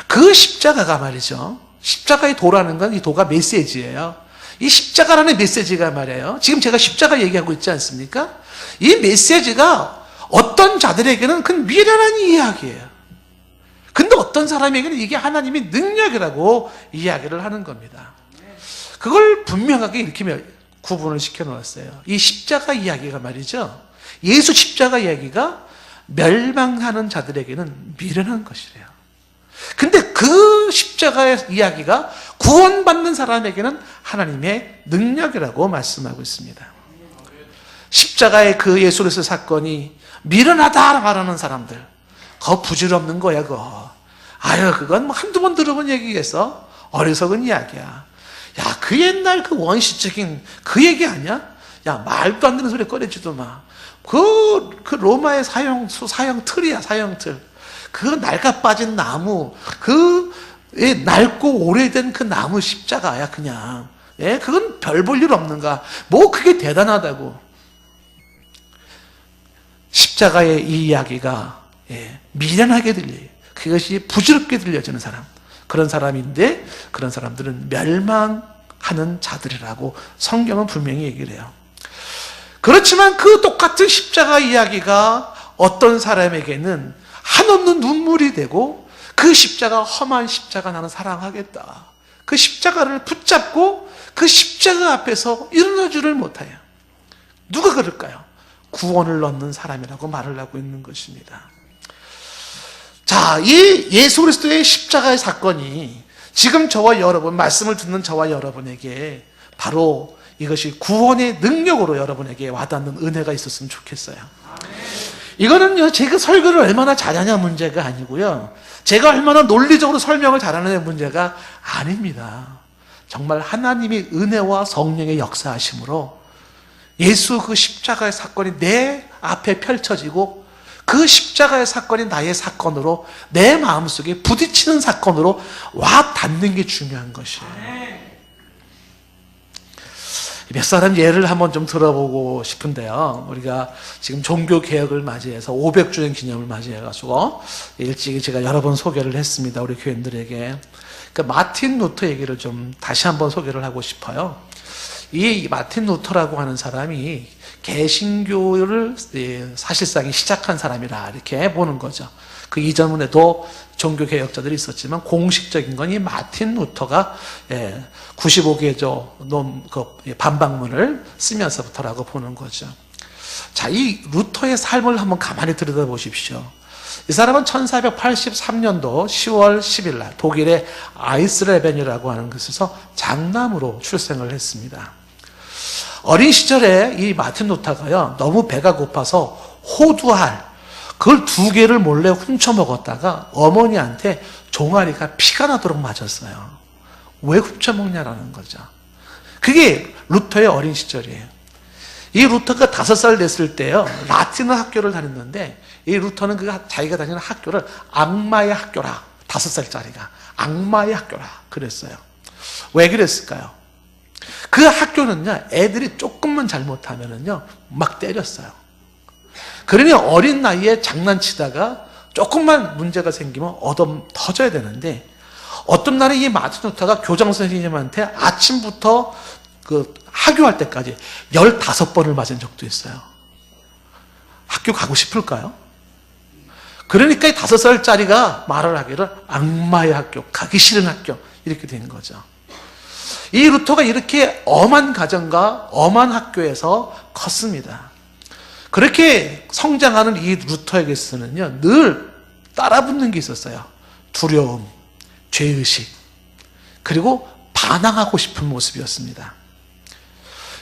그 십자가가 말이죠. 십자가의 도라는 건 이 도가 메시지예요. 이 십자가라는 메시지가 말이에요. 지금 제가 십자가 얘기하고 있지 않습니까? 이 메시지가 어떤 자들에게는 그 미련한 이야기예요. 근데 어떤 사람에게는 이게 하나님의 능력이라고 이야기를 하는 겁니다. 그걸 분명하게 이렇게 구분을 시켜 놓았어요. 이 십자가 이야기가 말이죠, 예수 십자가 이야기가 멸망하는 자들에게는 미련한 것이래요. 근데 그 십자가의 이야기가 구원받는 사람에게는 하나님의 능력이라고 말씀하고 있습니다. 십자가의 그 예수 그리스도 사건이 미련하다 말하는 사람들, 그거 부질없는 거야, 그거. 아유, 그건 뭐 한두 번 들어본 얘기겠어? 어리석은 이야기야. 야, 그 옛날 그 원시적인 그 얘기 아니야? 야, 말도 안 되는 소리 꺼내지도 마. 그 로마의 사형 틀이야, 사형 틀. 그 낡아 빠진 나무, 낡고 오래된 그 나무 십자가야, 그냥. 예, 그건 별 볼 일 없는가? 뭐 그게 대단하다고. 십자가의 이 이야기가 미련하게 들려요. 그것이 부질없게 들려지는 사람, 그런 사람인데 그런 사람들은 멸망하는 자들이라고 성경은 분명히 얘기를 해요. 그렇지만 그 똑같은 십자가 이야기가 어떤 사람에게는 한없는 눈물이 되고 그 십자가, 험한 십자가 나는 사랑하겠다, 그 십자가를 붙잡고 그 십자가 앞에서 일어나지를 못해요. 누가 그럴까요? 구원을 얻는 사람이라고 말을 하고 있는 것입니다. 자, 이 예수 그리스도의 십자가의 사건이 지금 저와 여러분, 말씀을 듣는 저와 여러분에게 바로 이것이 구원의 능력으로 여러분에게 와닿는 은혜가 있었으면 좋겠어요. 이거는요, 제가 설교를 얼마나 잘하냐 문제가 아니고요, 제가 얼마나 논리적으로 설명을 잘하느냐 문제가 아닙니다. 정말 하나님의 은혜와 성령의 역사하심으로 예수 그 십자가의 사건이 내 앞에 펼쳐지고 그 십자가의 사건이 나의 사건으로 내 마음속에 부딪히는 사건으로 와 닿는 게 중요한 것이에요. 몇 사람 예를 한번 좀 들어보고 싶은데요. 우리가 지금 종교개혁을 맞이해서 500주년 기념을 맞이해가지고 일찍이 제가 여러 번 소개를 했습니다, 우리 교인들에게. 그 마틴 루터 얘기를 좀 다시 한번 소개를 하고 싶어요. 이 마틴 루터라고 하는 사람이 개신교를 사실상 시작한 사람이라 이렇게 보는 거죠. 그 이전에도 종교개혁자들이 있었지만 공식적인 건 이 마틴 루터가 95개조 반박문을 쓰면서부터라고 보는 거죠. 자, 이 루터의 삶을 한번 가만히 들여다보십시오. 이 사람은 1483년도 10월 10일 날 독일의 아이슬레벤이라고 하는 곳에서 장남으로 출생을 했습니다. 어린 시절에 이 마틴 루터가요, 너무 배가 고파서 호두알, 그걸 2개를 몰래 훔쳐 먹었다가 어머니한테 종아리가 피가 나도록 맞았어요. 왜 훔쳐 먹냐라는 거죠. 그게 루터의 어린 시절이에요. 이 루터가 5살 됐을 때요, 라틴어 학교를 다녔는데, 이 루터는 자기가 다니는 학교를 악마의 학교라, 5살짜리가 악마의 학교라 그랬어요. 왜 그랬을까요? 그 학교는요, 애들이 조금만 잘못하면은요, 막 때렸어요. 그러니 어린 나이에 장난치다가 조금만 문제가 생기면 터져야 되는데, 어떤 날에 이 마틴 루터가 교장 선생님한테 아침부터 하교할 때까지 15번을 맞은 적도 있어요. 학교 가고 싶을까요? 그러니까 이 5살짜리가 말을 하기를 악마의 학교, 가기 싫은 학교, 이렇게 된 거죠. 이 루터가 이렇게 엄한 가정과 엄한 학교에서 컸습니다. 그렇게 성장하는 이 루터에게서는요, 늘 따라붙는 게 있었어요. 두려움, 죄의식, 그리고 반항하고 싶은 모습이었습니다.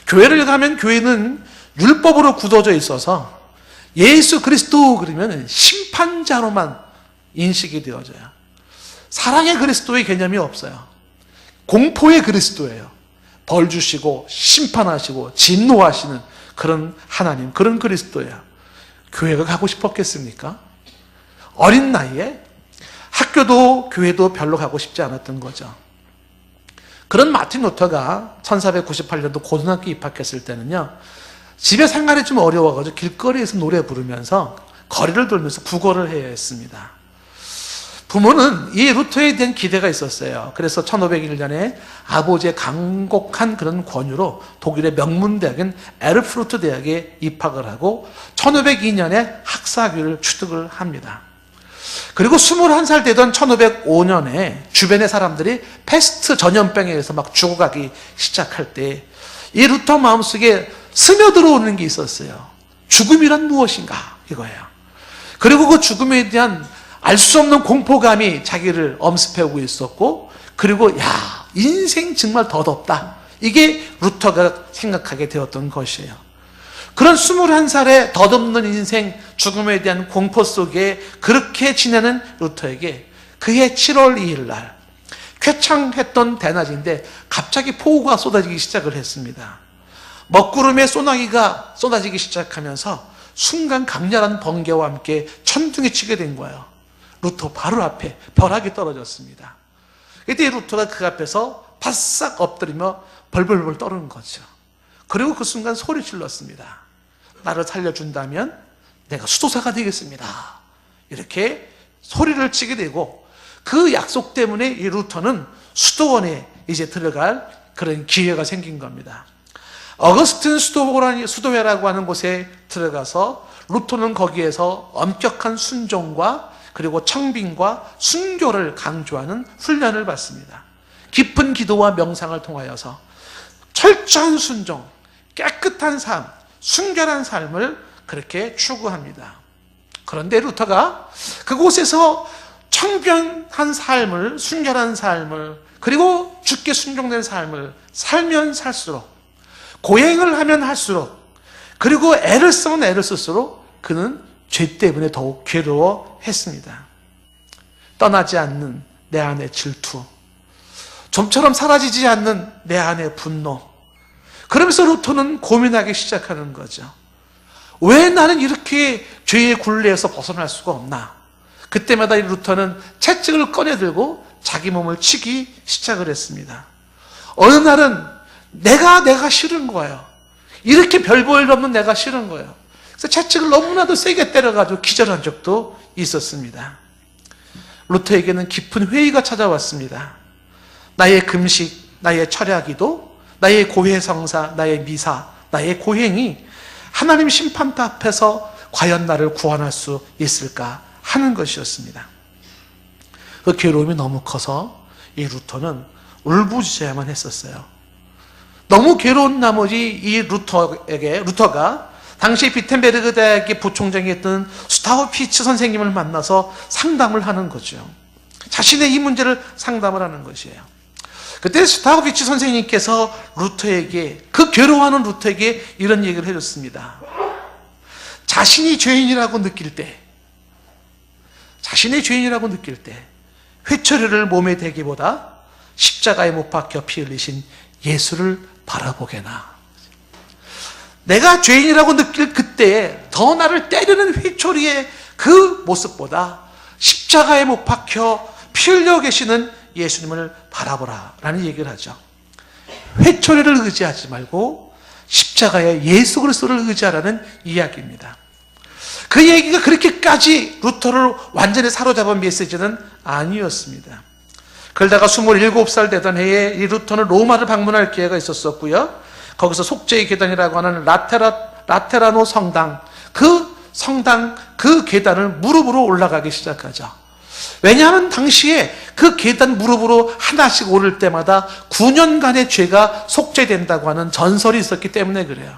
교회를 가면 교회는 율법으로 굳어져 있어서 예수 그리스도 그러면 심판자로만 인식이 되어져요. 사랑의 그리스도의 개념이 없어요. 공포의 그리스도예요. 벌 주시고 심판하시고 진노하시는 그런 하나님, 그런 그리스도예요. 교회가 가고 싶었겠습니까? 어린 나이에 학교도 교회도 별로 가고 싶지 않았던 거죠. 그런 마틴 루터가 1498년도 고등학교 입학했을 때는요, 집에 생활이 좀 어려워가지고 길거리에서 노래 부르면서 거리를 돌면서 국어를 해야 했습니다. 부모는 이 루터에 대한 기대가 있었어요. 그래서 1501년에 아버지의 강곡한 그런 권유로 독일의 명문대학인 에르푸르트 대학에 입학을 하고 1502년에 학사학위를 취득을 합니다. 그리고 21살 되던 1505년에 주변의 사람들이 패스트 전염병에 의해서 막 죽어가기 시작할 때 이 루터 마음속에 스며들어오는 게 있었어요. 죽음이란 무엇인가, 이거예요. 그리고 그 죽음에 대한 알 수 없는 공포감이 자기를 엄습해오고 있었고, 그리고 인생 정말 덧없다, 이게 루터가 생각하게 되었던 것이에요. 그런 21살의 덧없는 인생, 죽음에 대한 공포 속에 그렇게 지내는 루터에게 그해 7월 2일 날 쾌창했던 대낮인데 갑자기 폭우가 쏟아지기 시작을 했습니다. 먹구름의 소나기가 쏟아지기 시작하면서 순간 강렬한 번개와 함께 천둥이 치게 된 거예요. 루터 바로 앞에 벼락이 떨어졌습니다. 이때 루터가 그 앞에서 바싹 엎드리며 벌벌벌 떠는 거죠. 그리고 그 순간 소리 질렀습니다. 나를 살려준다면 내가 수도사가 되겠습니다. 이렇게 소리를 치게 되고, 그 약속 때문에 이 루터는 수도원에 이제 들어갈 그런 기회가 생긴 겁니다. 어거스틴 수도회라고 하는 곳에 들어가서 루터는 거기에서 엄격한 순종과 그리고 청빙과 순교를 강조하는 훈련을 받습니다. 깊은 기도와 명상을 통하여서 철저한 순종, 깨끗한 삶, 순결한 삶을 그렇게 추구합니다. 그런데 루터가 그곳에서 청변한 삶을, 순결한 삶을, 그리고 주께 순종된 삶을 살면 살수록, 고행을 하면 할수록, 그리고 애를 쓰면 애를 쓸수록 그는 죄 때문에 더욱 괴로워했습니다. 떠나지 않는 내 안의 질투, 좀처럼 사라지지 않는 내 안의 분노. 그러면서 루터는 고민하기 시작하는 거죠. 왜 나는 이렇게 죄의 굴레에서 벗어날 수가 없나? 그때마다 이 루터는 채찍을 꺼내들고 자기 몸을 치기 시작을 했습니다. 어느 날은 내가 싫은 거예요. 이렇게 별 볼 일 없는 내가 싫은 거예요. 그래서 채찍을 너무나도 세게 때려가지고 기절한 적도 있었습니다. 루터에게는 깊은 회의가 찾아왔습니다. 나의 금식, 나의 철야기도, 나의 고해성사, 나의 미사, 나의 고행이 하나님 심판대 앞에서 과연 나를 구원할 수 있을까 하는 것이었습니다. 그 괴로움이 너무 커서 이 루터는 울부짖어야만 했었어요. 너무 괴로운 나머지 이 루터가 당시 비텐베르그 대학의 부총장이었던 스타우피츠 선생님을 만나서 상담을 하는 거죠. 자신의 이 문제를 상담을 하는 것이에요. 그때 스타우피츠 선생님께서 루터에게, 그 괴로워하는 루터에게 이런 얘기를 해줬습니다. 자신이 죄인이라고 느낄 때, 회초리를 몸에 대기보다 십자가에 못 박혀 피 흘리신 예수를 바라보게나. 내가 죄인이라고 느낄 그때에 더 나를 때리는 회초리의 그 모습보다 십자가에 못 박혀 피 흘려 계시는 예수님을 바라보라 라는 얘기를 하죠. 회초리를 의지하지 말고 십자가의 예수 그리스도를 의지하라는 이야기입니다. 그 얘기가 그렇게까지 루터를 완전히 사로잡은 메시지는 아니었습니다. 그러다가 27살 되던 해에 이 루터는 로마를 방문할 기회가 있었었고요. 거기서 속죄의 계단이라고 하는 라테라노 성당, 그 계단을 무릎으로 올라가기 시작하죠. 왜냐하면 당시에 그 계단 무릎으로 하나씩 오를 때마다 9년간의 죄가 속죄된다고 하는 전설이 있었기 때문에 그래요.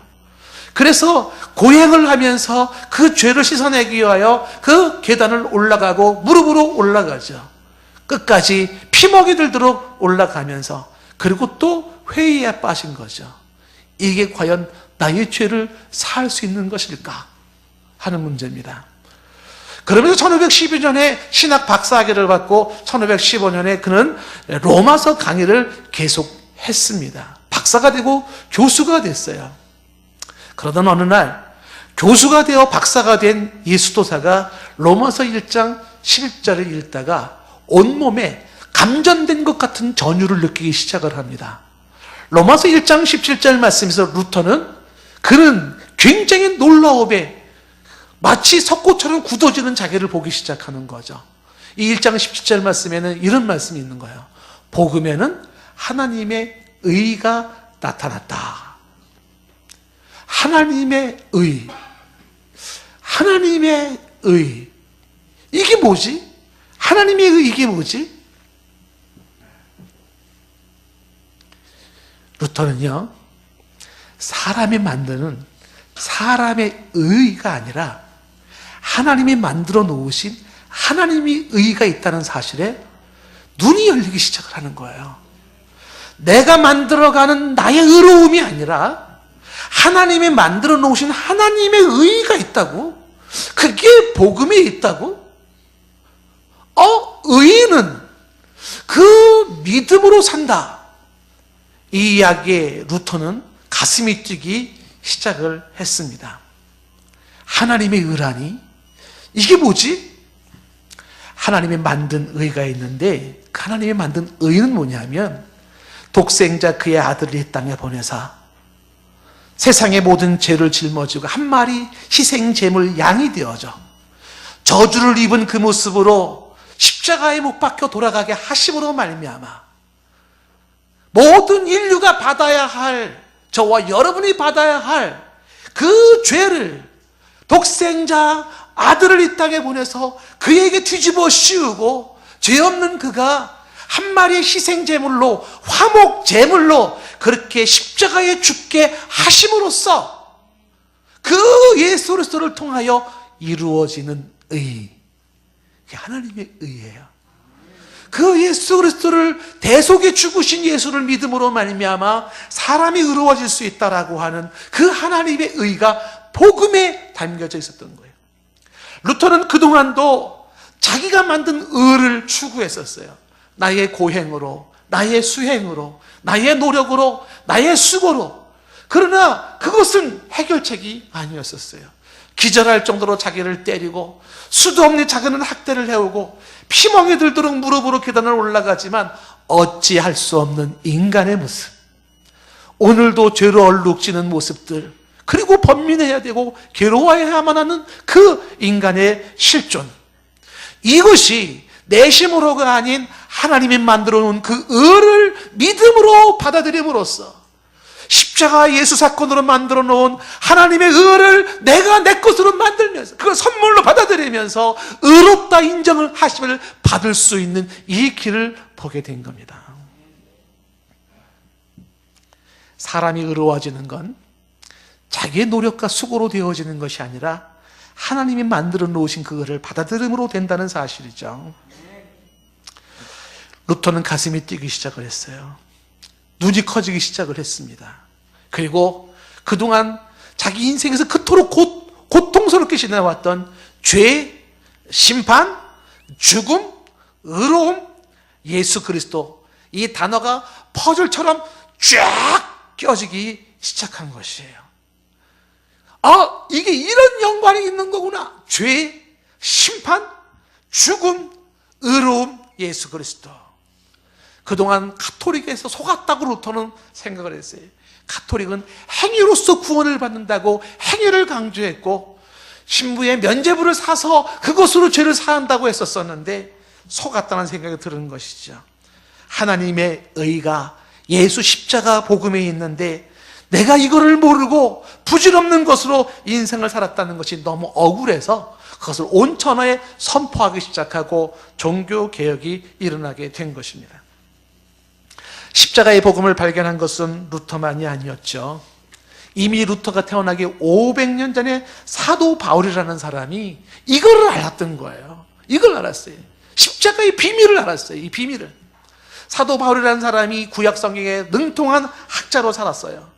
그래서 고행을 하면서 그 죄를 씻어내기 위하여 그 계단을 올라가고 무릎으로 올라가죠. 끝까지 피먹이 들도록 올라가면서, 그리고 또 회의에 빠진 거죠. 이게 과연 나의 죄를 사할 수 있는 것일까 하는 문제입니다. 그러면서 1512년에 신학 박사학위를 받고 1515년에 그는 로마서 강의를 계속했습니다. 박사가 되고 교수가 됐어요. 그러던 어느 날 교수가 되어 박사가 된 예수도사가 로마서 1장 11절을 읽다가 온몸에 감전된 것 같은 전율을 느끼기 시작을 합니다. 로마서 1장 17절 말씀에서 그는 굉장히 놀라움에 마치 석고처럼 굳어지는 자기를 보기 시작하는 거죠. 이 1장 17절 말씀에는 이런 말씀이 있는 거예요. 복음에는 하나님의 의가 나타났다. 하나님의 의. 이게 뭐지? 하나님의 의, 이게 뭐지? 루터는요, 사람이 만드는 사람의 의가 아니라 하나님이 만들어 놓으신 하나님의 의가 있다는 사실에 눈이 열리기 시작을 하는 거예요. 내가 만들어가는 나의 의로움이 아니라 하나님이 만들어 놓으신 하나님의 의가 있다고? 그게 복음에 있다고? 의인은 그 믿음으로 산다. 이 이야기에 루터는 가슴이 뛰기 시작을 했습니다. 하나님의 의라니? 이게 뭐지? 하나님이 만든 의가 있는데 그 하나님이 만든 의는 뭐냐면 독생자 그의 아들을 이 땅에 보내사 세상의 모든 죄를 짊어지고 한 마리 희생제물 양이 되어져 저주를 입은 그 모습으로 십자가에 못 박혀 돌아가게 하심으로 말미암아 모든 인류가 받아야 할, 저와 여러분이 받아야 할 그 죄를 독생자 아들을 이 땅에 보내서 그에게 뒤집어 씌우고 죄 없는 그가 한 마리의 희생제물로, 화목제물로 그렇게 십자가에 죽게 하심으로써 그 예수 그리스도를 통하여 이루어지는 의, 그게 하나님의 의예요. 그 예수 그리스도를 대속에 죽으신 예수를 믿음으로 말미암아 사람이 의로워질 수 있다라고 하는 그 하나님의 의가 복음에 담겨져 있었던 거예요. 루터는 그동안도 자기가 만든 의를 추구했었어요. 나의 고행으로, 나의 수행으로, 나의 노력으로, 나의 수고로. 그러나 그것은 해결책이 아니었었어요. 기절할 정도로 자기를 때리고 수도 없는 작은 학대를 해오고 피멍이 들도록 무릎으로 계단을 올라가지만 어찌할 수 없는 인간의 모습, 오늘도 죄로 얼룩지는 모습들, 그리고 번민해야 되고 괴로워해야만 하는 그 인간의 실존, 이것이 내심으로가 아닌 하나님이 만들어 놓은 그 의를 믿음으로 받아들임으로써 십자가 예수 사건으로 만들어 놓은 하나님의 의를 내가 내 것으로 만들면서 그걸 선물로 받아들이면서 의롭다 인정을 하심을 받을 수 있는 이 길을 보게 된 겁니다. 사람이 의로워지는 건 자기의 노력과 수고로 되어지는 것이 아니라 하나님이 만들어 놓으신 그거를 받아들임으로 된다는 사실이죠. 루터는 가슴이 뛰기 시작을 했어요. 눈이 커지기 시작을 했습니다. 그리고 그동안 자기 인생에서 그토록 고통스럽게 지내왔던 죄, 심판, 죽음, 의로움, 예수 그리스도, 이 단어가 퍼즐처럼 쫙 껴지기 시작한 것이에요. 아, 이게 이런 연관이 있는 거구나. 죄, 심판, 죽음, 의로움, 예수 그리스도. 그동안 가톨릭에서 속았다고 루터는 생각을 했어요. 가톨릭은 행위로서 구원을 받는다고 행위를 강조했고 신부의 면죄부를 사서 그것으로 죄를 사한다고 했었었는데 속았다는 생각이 드는 것이죠. 하나님의 의가 예수 십자가 복음에 있는데 내가 이거를 모르고 부질없는 것으로 인생을 살았다는 것이 너무 억울해서 그것을 온 천하에 선포하기 시작하고 종교개혁이 일어나게 된 것입니다. 십자가의 복음을 발견한 것은 루터만이 아니었죠. 이미 루터가 태어나기 500년 전에 사도 바울이라는 사람이 이걸 알았던 거예요. 이걸 알았어요. 십자가의 비밀을 알았어요. 이 비밀을. 사도 바울이라는 사람이 구약 성경에 능통한 학자로 살았어요.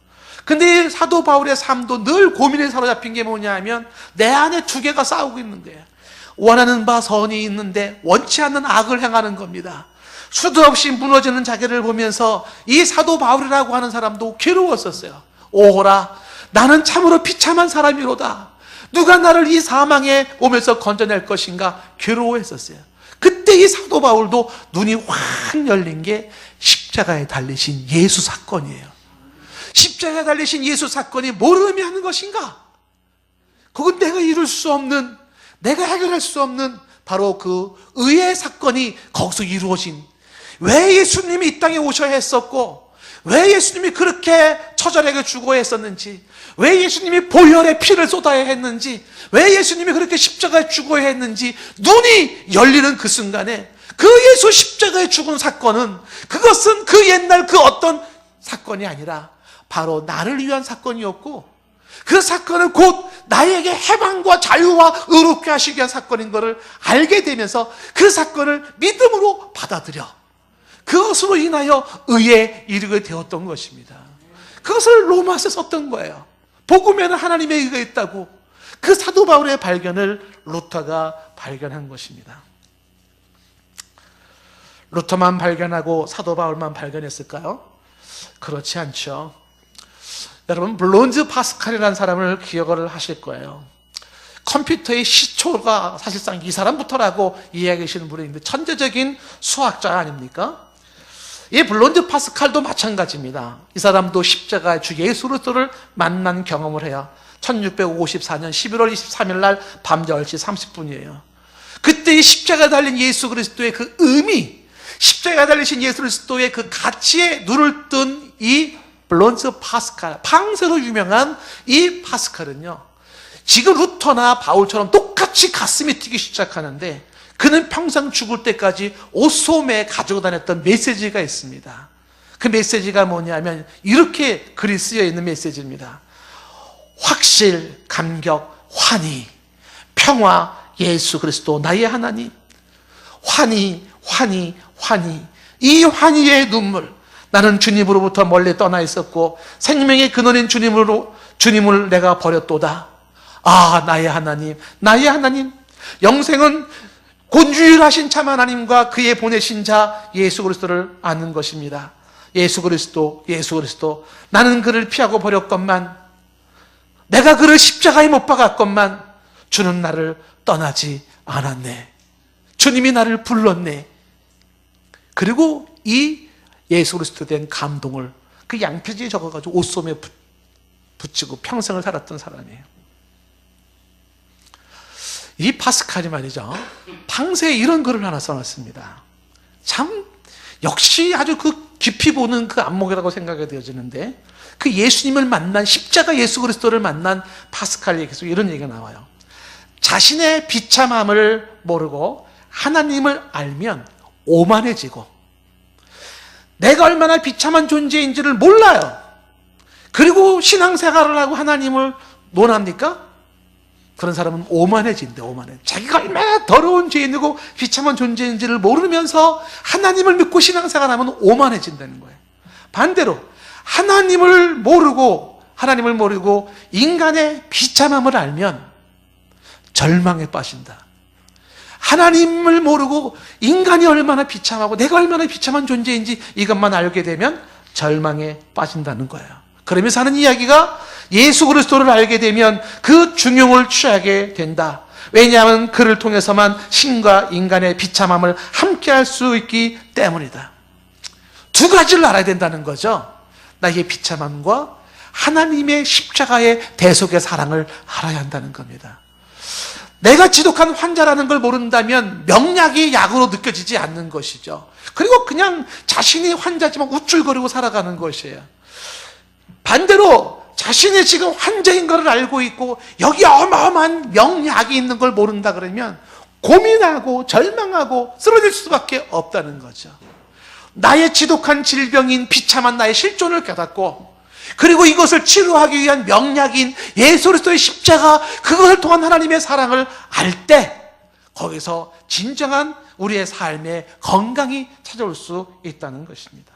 근데 사도 바울의 삶도 늘 고민에 사로잡힌 게 뭐냐 하면 내 안에 두 개가 싸우고 있는 거예요. 원하는 바 선이 있는데 원치 않는 악을 행하는 겁니다. 수도 없이 무너지는 자기를 보면서 이 사도 바울이라고 하는 사람도 괴로웠었어요. 오호라, 나는 참으로 비참한 사람이로다. 누가 나를 이 사망의 몸에서 건져낼 것인가 괴로워했었어요. 그때 이 사도 바울도 눈이 확 열린 게 십자가에 달리신 예수 사건이에요. 십자가에 달리신 예수 사건이 뭘 의미하는 것인가? 그건 내가 이룰 수 없는, 내가 해결할 수 없는 바로 그 의의 사건이 거기서 이루어진, 왜 예수님이 이 땅에 오셔야 했었고 왜 예수님이 그렇게 처절하게 죽어야 했었는지, 왜 예수님이 보혈의 피를 쏟아야 했는지, 왜 예수님이 그렇게 십자가에 죽어야 했는지 눈이 열리는 그 순간에 그 예수 십자가에 죽은 사건은, 그것은 그 옛날 그 어떤 사건이 아니라 바로 나를 위한 사건이었고, 그 사건은 곧 나에게 해방과 자유와 의롭게 하시기 위한 사건인 것을 알게 되면서 그 사건을 믿음으로 받아들여 그것으로 인하여 의에 이르게 되었던 것입니다. 그것을 로마서에 썼던 거예요. 복음에는 하나님의 의가 있다고. 그 사도 바울의 발견을 루터가 발견한 것입니다. 루터만 발견하고 사도 바울만 발견했을까요? 그렇지 않죠. 여러분, 블론즈 파스칼이라는 사람을 기억을 하실 거예요. 컴퓨터의 시초가 사실상 이 사람부터라고 이야기하시는 분이 있는데 천재적인 수학자 아닙니까? 이 블론즈 파스칼도 마찬가지입니다. 이 사람도 십자가의 주 예수 그리스도를 만난 경험을 해요. 1654년 11월 23일 날 밤 10시 30분이에요. 그때 이 십자가에 달린 예수 그리스도의 그 의미, 십자가에 달리신 예수 그리스도의 그 가치에 눈을 뜬 이 블론즈 파스칼, 방세로 유명한 이 파스칼은요, 지금 루터나 바울처럼 똑같이 가슴이 뛰기 시작하는데 그는 평생 죽을 때까지 옷소매에 가지고 다녔던 메시지가 있습니다. 그 메시지가 뭐냐면 이렇게 글이 쓰여 있는 메시지입니다. 확실, 감격, 환희, 평화, 예수 그리스도 나의 하나님. 환희, 환희, 환희. 이 환희의 눈물. 나는 주님으로부터 멀리 떠나 있었고 생명의 근원인 주님을 내가 버렸도다. 아, 나의 하나님, 나의 하나님. 영생은 곧 유일하신 참 하나님과 그의 보내신 자 예수 그리스도를 아는 것입니다. 예수 그리스도, 예수 그리스도. 나는 그를 피하고 버렸건만, 내가 그를 십자가에 못 박았건만 주는 나를 떠나지 않았네. 주님이 나를 불렀네. 그리고 이 예수 그리스도에 대한 감동을 그 양표지에 적어가지고 옷소매에 붙이고 평생을 살았던 사람이에요. 이 파스칼이 말이죠, 방세에 이런 글을 하나 써놨습니다. 참 역시 아주 그 깊이 보는 그 안목이라고 생각이 되어지는데, 그 예수님을 만난, 십자가 예수 그리스도를 만난 파스칼 얘기에서 이런 얘기가 나와요. 자신의 비참함을 모르고 하나님을 알면 오만해지고, 내가 얼마나 비참한 존재인지를 몰라요. 그리고 신앙생활을 하고 하나님을 논합니까? 그런 사람은 오만해진대. 오만해. 자기가 얼마나 더러운 죄인이고 비참한 존재인지를 모르면서 하나님을 믿고 신앙생활하면 오만해진다는 거예요. 반대로 하나님을 모르고 인간의 비참함을 알면 절망에 빠진다. 하나님을 모르고 인간이 얼마나 비참하고 내가 얼마나 비참한 존재인지 이것만 알게 되면 절망에 빠진다는 거예요. 그러면서 하는 이야기가 예수 그리스도를 알게 되면 그 중용을 취하게 된다. 왜냐하면 그를 통해서만 신과 인간의 비참함을 함께 할 수 있기 때문이다. 두 가지를 알아야 된다는 거죠. 나의 비참함과 하나님의 십자가의 대속의 사랑을 알아야 한다는 겁니다. 내가 지독한 환자라는 걸 모른다면 명약이 약으로 느껴지지 않는 것이죠. 그리고 그냥 자신이 환자지만 우쭐거리고 살아가는 것이에요. 반대로 자신이 지금 환자인 것을 알고 있고 여기 어마어마한 명약이 있는 걸 모른다 그러면 고민하고 절망하고 쓰러질 수밖에 없다는 거죠. 나의 지독한 질병인 비참한 나의 실존을 깨닫고, 그리고 이것을 치료하기 위한 명약인 예수 그리스도의 십자가, 그것을 통한 하나님의 사랑을 알 때 거기서 진정한 우리의 삶의 건강이 찾아올 수 있다는 것입니다.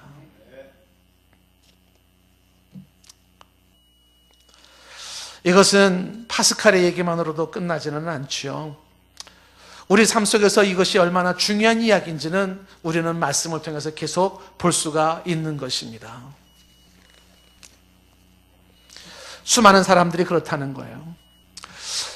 이것은 파스칼의 얘기만으로도 끝나지는 않죠. 우리 삶 속에서 이것이 얼마나 중요한 이야기인지는 우리는 말씀을 통해서 계속 볼 수가 있는 것입니다. 수많은 사람들이 그렇다는 거예요.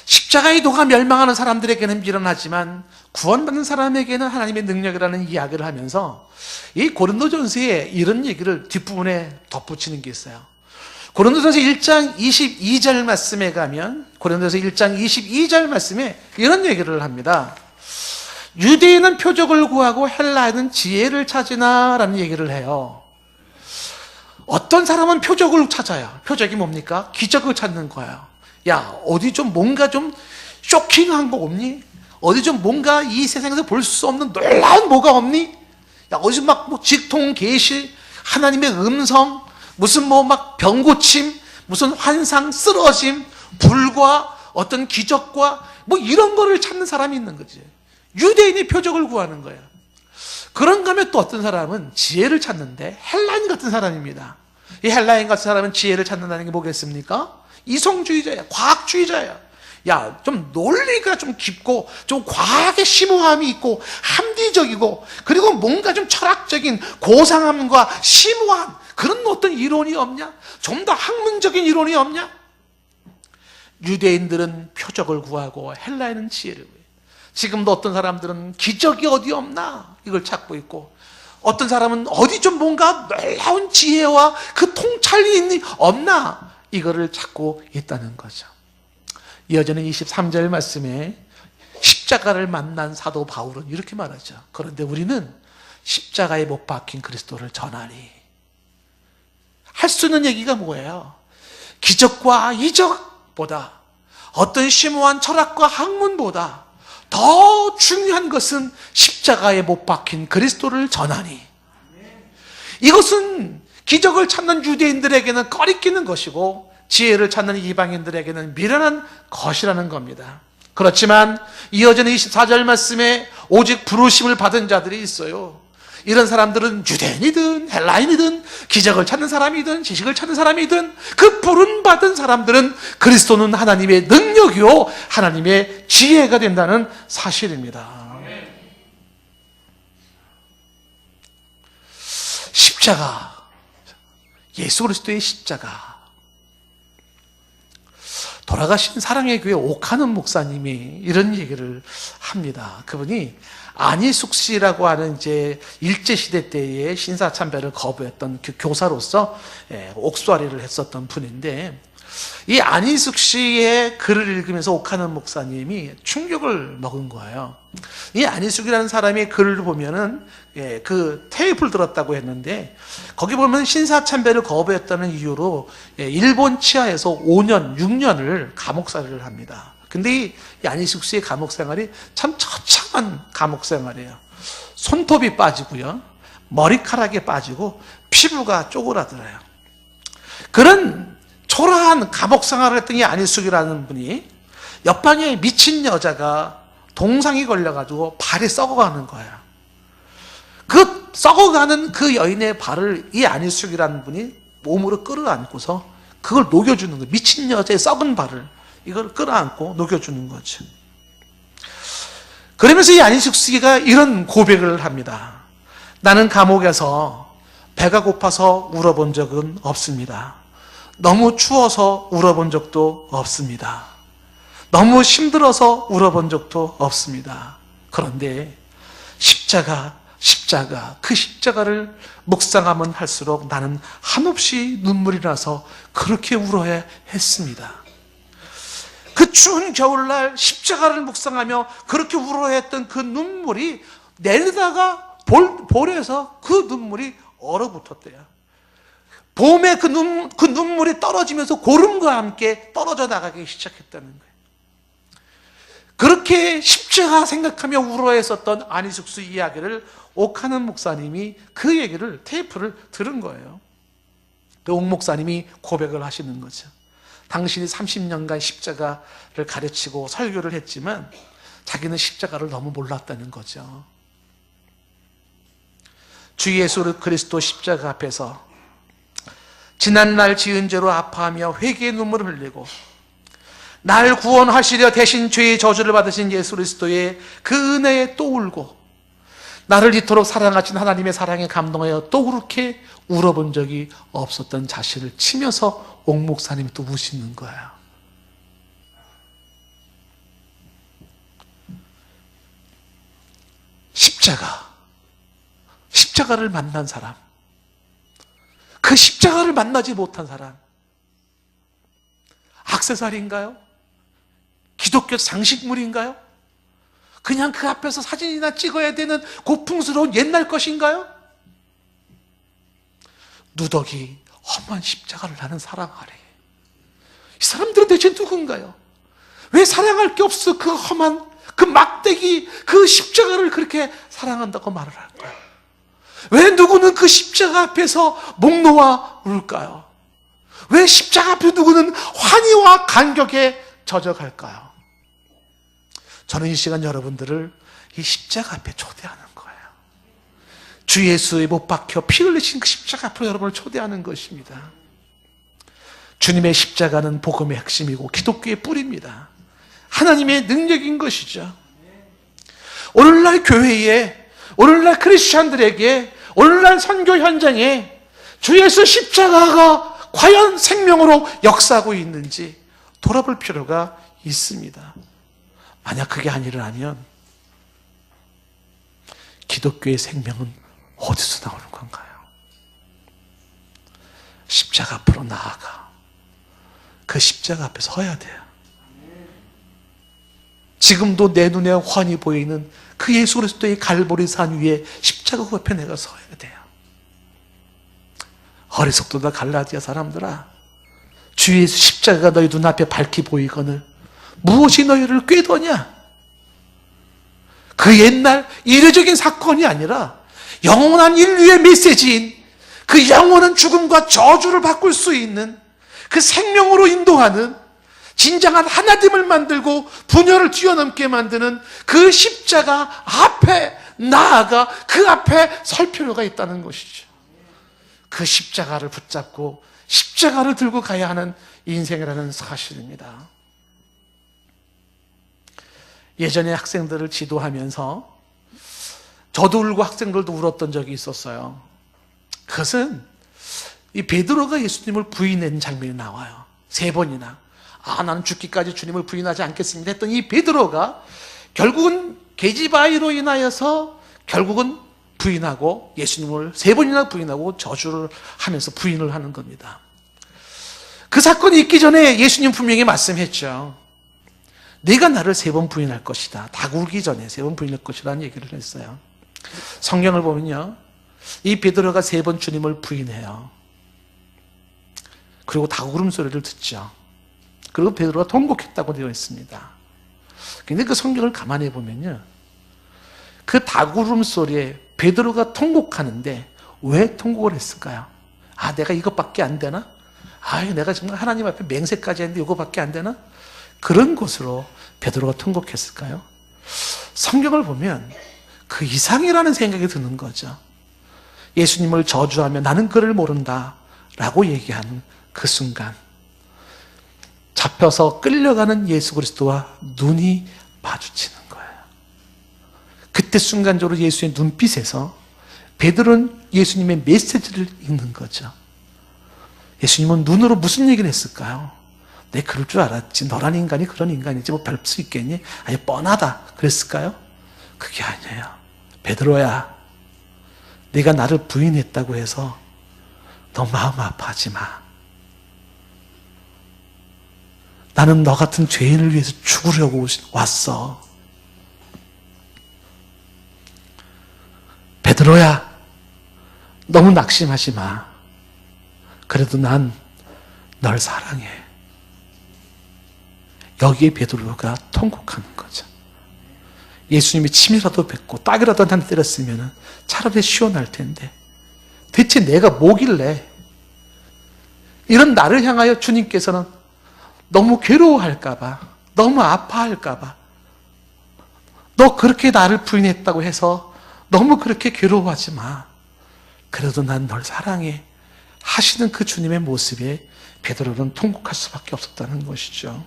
십자가의 도가 멸망하는 사람들에게는 미련하지만 구원받는 사람에게는 하나님의 능력이라는 이야기를 하면서 이 고린도전서에 이런 얘기를 뒷부분에 덧붙이는 게 있어요. 고린도전서 1장 22절 말씀에 가면, 고린도전서 1장 22절 말씀에 이런 얘기를 합니다. 유대인은 표적을 구하고 헬라인은 지혜를 찾으나 라는 얘기를 해요. 어떤 사람은 표적을 찾아요. 표적이 뭡니까? 기적을 찾는 거예요. 야, 어디 좀 뭔가 좀 쇼킹한 거 없니? 어디 좀 뭔가 이 세상에서 볼 수 없는 놀라운 뭐가 없니? 야, 어디 막 뭐 직통, 계시, 하나님의 음성, 무슨 뭐 막 병고침, 무슨 환상, 쓰러짐, 불과 어떤 기적과 뭐 이런 거를 찾는 사람이 있는 거지. 유대인이 표적을 구하는 거예요. 그런가 하면 또 어떤 사람은 지혜를 찾는데 헬라인 같은 사람입니다. 이 헬라인 같은 사람은 지혜를 찾는다는 게 뭐겠습니까? 이성주의자야, 과학주의자야. 야, 좀 논리가 좀 깊고 좀 과학의 심오함이 있고 합리적이고, 그리고 뭔가 좀 철학적인 고상함과 심오한 그런 어떤 이론이 없냐? 좀 더 학문적인 이론이 없냐? 유대인들은 표적을 구하고 헬라인은 지혜를 구해요. 지금도 어떤 사람들은 기적이 어디 없나 이걸 찾고 있고, 어떤 사람은 어디 좀 뭔가 놀라운 지혜와 그 통찰이 없나 이거를 찾고 있다는 거죠. 이어지는 23절 말씀에 십자가를 만난 사도 바울은 이렇게 말하죠. 그런데 우리는 십자가에 못 박힌 그리스도를 전하니. 할 수 있는 얘기가 뭐예요? 기적과 이적보다, 어떤 심오한 철학과 학문보다 더 중요한 것은 십자가에 못 박힌 그리스도를 전하니. 이것은 기적을 찾는 유대인들에게는 꺼리끼는 것이고 지혜를 찾는 이방인들에게는 미련한 것이라는 겁니다. 그렇지만 이어지는 24절 말씀에 오직 부르심을 받은 자들이 있어요. 이런 사람들은 유대인이든 헬라인이든 기적을 찾는 사람이든 지식을 찾는 사람이든 그 부름받은 사람들은 그리스도는 하나님의 능력이요 하나님의 지혜가 된다는 사실입니다. 십자가, 예수 그리스도의 십자가. 돌아가신 사랑의 교회 옥하는 목사님이 이런 얘기를 합니다. 그분이 안희숙 씨라고 하는 이제 일제시대 때의 신사참배를 거부했던 교사로서 옥수아리를 했었던 분인데, 이 안희숙 씨의 글을 읽으면서 옥하는 목사님이 충격을 먹은 거예요. 이 안희숙이라는 사람의 글을 보면은 그 테이프를 들었다고 했는데 거기 보면 신사참배를 거부했다는 이유로 일본 치하에서 5년, 6년을 감옥살이를 합니다. 근데 이 안희숙 씨의 감옥 생활이 참 처참한 감옥 생활이에요. 손톱이 빠지고요, 머리카락이 빠지고 피부가 쪼그라들어요. 그런 초라한 감옥 생활을 했던 이 안희숙이라는 분이 옆방에 미친 여자가 동상이 걸려가지고 발이 썩어가는 거야. 그 썩어가는 그 여인의 발을 이 안희숙이라는 분이 몸으로 끌어안고서 그걸 녹여주는 거예요. 미친 여자의 썩은 발을 이걸 끌어안고 녹여주는 거죠. 그러면서 이 안희숙 씨가 이런 고백을 합니다. 나는 감옥에서 배가 고파서 울어본 적은 없습니다. 너무 추워서 울어본 적도 없습니다. 너무 힘들어서 울어본 적도 없습니다. 그런데 십자가, 그 십자가를 묵상하면 할수록 나는 한없이 눈물이 나서 그렇게 울어야 했습니다. 그 추운 겨울날 십자가를 묵상하며 그렇게 울어야 했던 그 눈물이 내리다가 볼에서 그 눈물이 얼어붙었대요. 봄에 그 눈물이 떨어지면서 고름과 함께 떨어져 나가기 시작했다는 거예요. 그렇게 십자가 생각하며 울어했었던 안희숙 씨 이야기를 옥하는 목사님이 그 얘기를 테이프를 들은 거예요. 그 옥 목사님이 고백을 하시는 거죠. 당신이 30년간 십자가를 가르치고 설교를 했지만 자기는 십자가를 너무 몰랐다는 거죠. 주 예수 그리스도 십자가 앞에서 지난날 지은 죄로 아파하며 회개의 눈물을 흘리고 날 구원하시려 대신 죄의 저주를 받으신 예수 그리스도의 그 은혜에 또 울고 나를 이토록 사랑하신 하나님의 사랑에 감동하여 또 그렇게 울어본 적이 없었던 자신을 치면서 옥 목사님이 또 우시는 거예요. 십자가를 만난 사람, 그 십자가를 만나지 못한 사람, 액세서리인가요? 기독교 장식물인가요? 그냥 그 앞에서 사진이나 찍어야 되는 고풍스러운 옛날 것인가요? 누더기 험한 십자가를 나는 사랑하래. 이 사람들은 대체 누군가요? 왜 사랑할 게 없어? 그 험한, 그 막대기, 그 십자가를 그렇게 사랑한다고 말을 할까요? 왜 누구는 그 십자가 앞에서 목 놓아 울까요? 왜 십자가 앞에 누구는 환희와 감격에 젖어갈까요? 저는 이 시간 여러분들을 이 십자가 앞에 초대하는 거예요. 주 예수의 못 박혀 피 흘리신 그 십자가 앞으로 여러분을 초대하는 것입니다. 주님의 십자가는 복음의 핵심이고 기독교의 뿌리입니다. 하나님의 능력인 것이죠. 오늘날 교회에, 오늘날 크리스찬들에게, 오늘날 선교 현장에 주 예수 십자가가 과연 생명으로 역사하고 있는지 돌아볼 필요가 있습니다. 만약 그게 아니라면 기독교의 생명은 어디서 나오는 건가요? 십자가 앞으로 나아가 그 십자가 앞에 서야 돼요. 지금도 내 눈에 환히 보이는 그 예수 그리스도의 갈보리 산 위에 십자가 그 앞에 내가 서야 돼요. 어리석도다 갈라디아 사람들아, 주 예수 십자가가 너희 눈앞에 밝히 보이거늘 무엇이 너희를 꾀더냐? 그 옛날 이례적인 사건이 아니라 영원한 인류의 메시지인 그 영원한 죽음과 저주를 바꿀 수 있는 그 생명으로 인도하는 진정한 하나됨을 만들고 분열을 뛰어넘게 만드는 그 십자가 앞에 나아가 그 앞에 설 필요가 있다는 것이죠. 그 십자가를 붙잡고 십자가를 들고 가야 하는 인생이라는 사실입니다. 예전에 학생들을 지도하면서 저도 울고 학생들도 울었던 적이 있었어요. 그것은 이 베드로가 예수님을 부인한 장면이 나와요. 3번이나. 나는 죽기까지 주님을 부인하지 않겠습니다 했던 이 베드로가 결국은 계집아이로 인하여서 결국은 부인하고 예수님을 3번이나 부인하고 저주를 하면서 부인을 하는 겁니다. 그 사건이 있기 전에 예수님 분명히 말씀했죠. 네가 나를 3번 부인할 것이다. 다 굴기 전에 3번 부인할 것이라는 얘기를 했어요. 성경을 보면요, 이 베드로가 3번 주님을 부인해요. 그리고 다구름 소리를 듣죠. 그리고 베드로가 통곡했다고 되어 있습니다. 근데 그 성경을 가만히 보면요, 그 다구름 소리에 베드로가 통곡하는데 왜 통곡을 했을까요? 아, 내가 이것밖에 안 되나? 아, 내가 정말 하나님 앞에 맹세까지 했는데 이거밖에 안 되나? 그런 것으로 베드로가 통곡했을까요? 성경을 보면 그 이상이라는 생각이 드는 거죠. 예수님을 저주하며 나는 그를 모른다 라고 얘기하는 그 순간, 잡혀서 끌려가는 예수 그리스도와 눈이 마주치는 거예요. 그때 순간적으로 예수의 눈빛에서 베드로는 예수님의 메시지를 읽는 거죠. 예수님은 눈으로 무슨 얘기를 했을까요? 내 그럴 줄 알았지. 너란 인간이 그런 인간이지. 뭐 별 수 있겠니? 아니, 뻔하다. 그랬을까요? 그게 아니에요. 베드로야, 네가 나를 부인했다고 해서 너 마음 아파하지 마. 나는 너 같은 죄인을 위해서 죽으려고 왔어. 베드로야, 너무 낙심하지 마. 그래도 난 널 사랑해. 여기에 베드로가 통곡하는 거죠. 예수님이 침이라도 뱉고 딱이라도 한 대 때렸으면 차라리 시원할 텐데, 대체 내가 뭐길래 이런 나를 향하여 주님께서는 너무 괴로워할까봐, 너무 아파할까봐, 너 그렇게 나를 부인했다고 해서 너무 그렇게 괴로워하지 마. 그래도 난 널 사랑해 하시는 그 주님의 모습에 베드로는 통곡할 수밖에 없었다는 것이죠.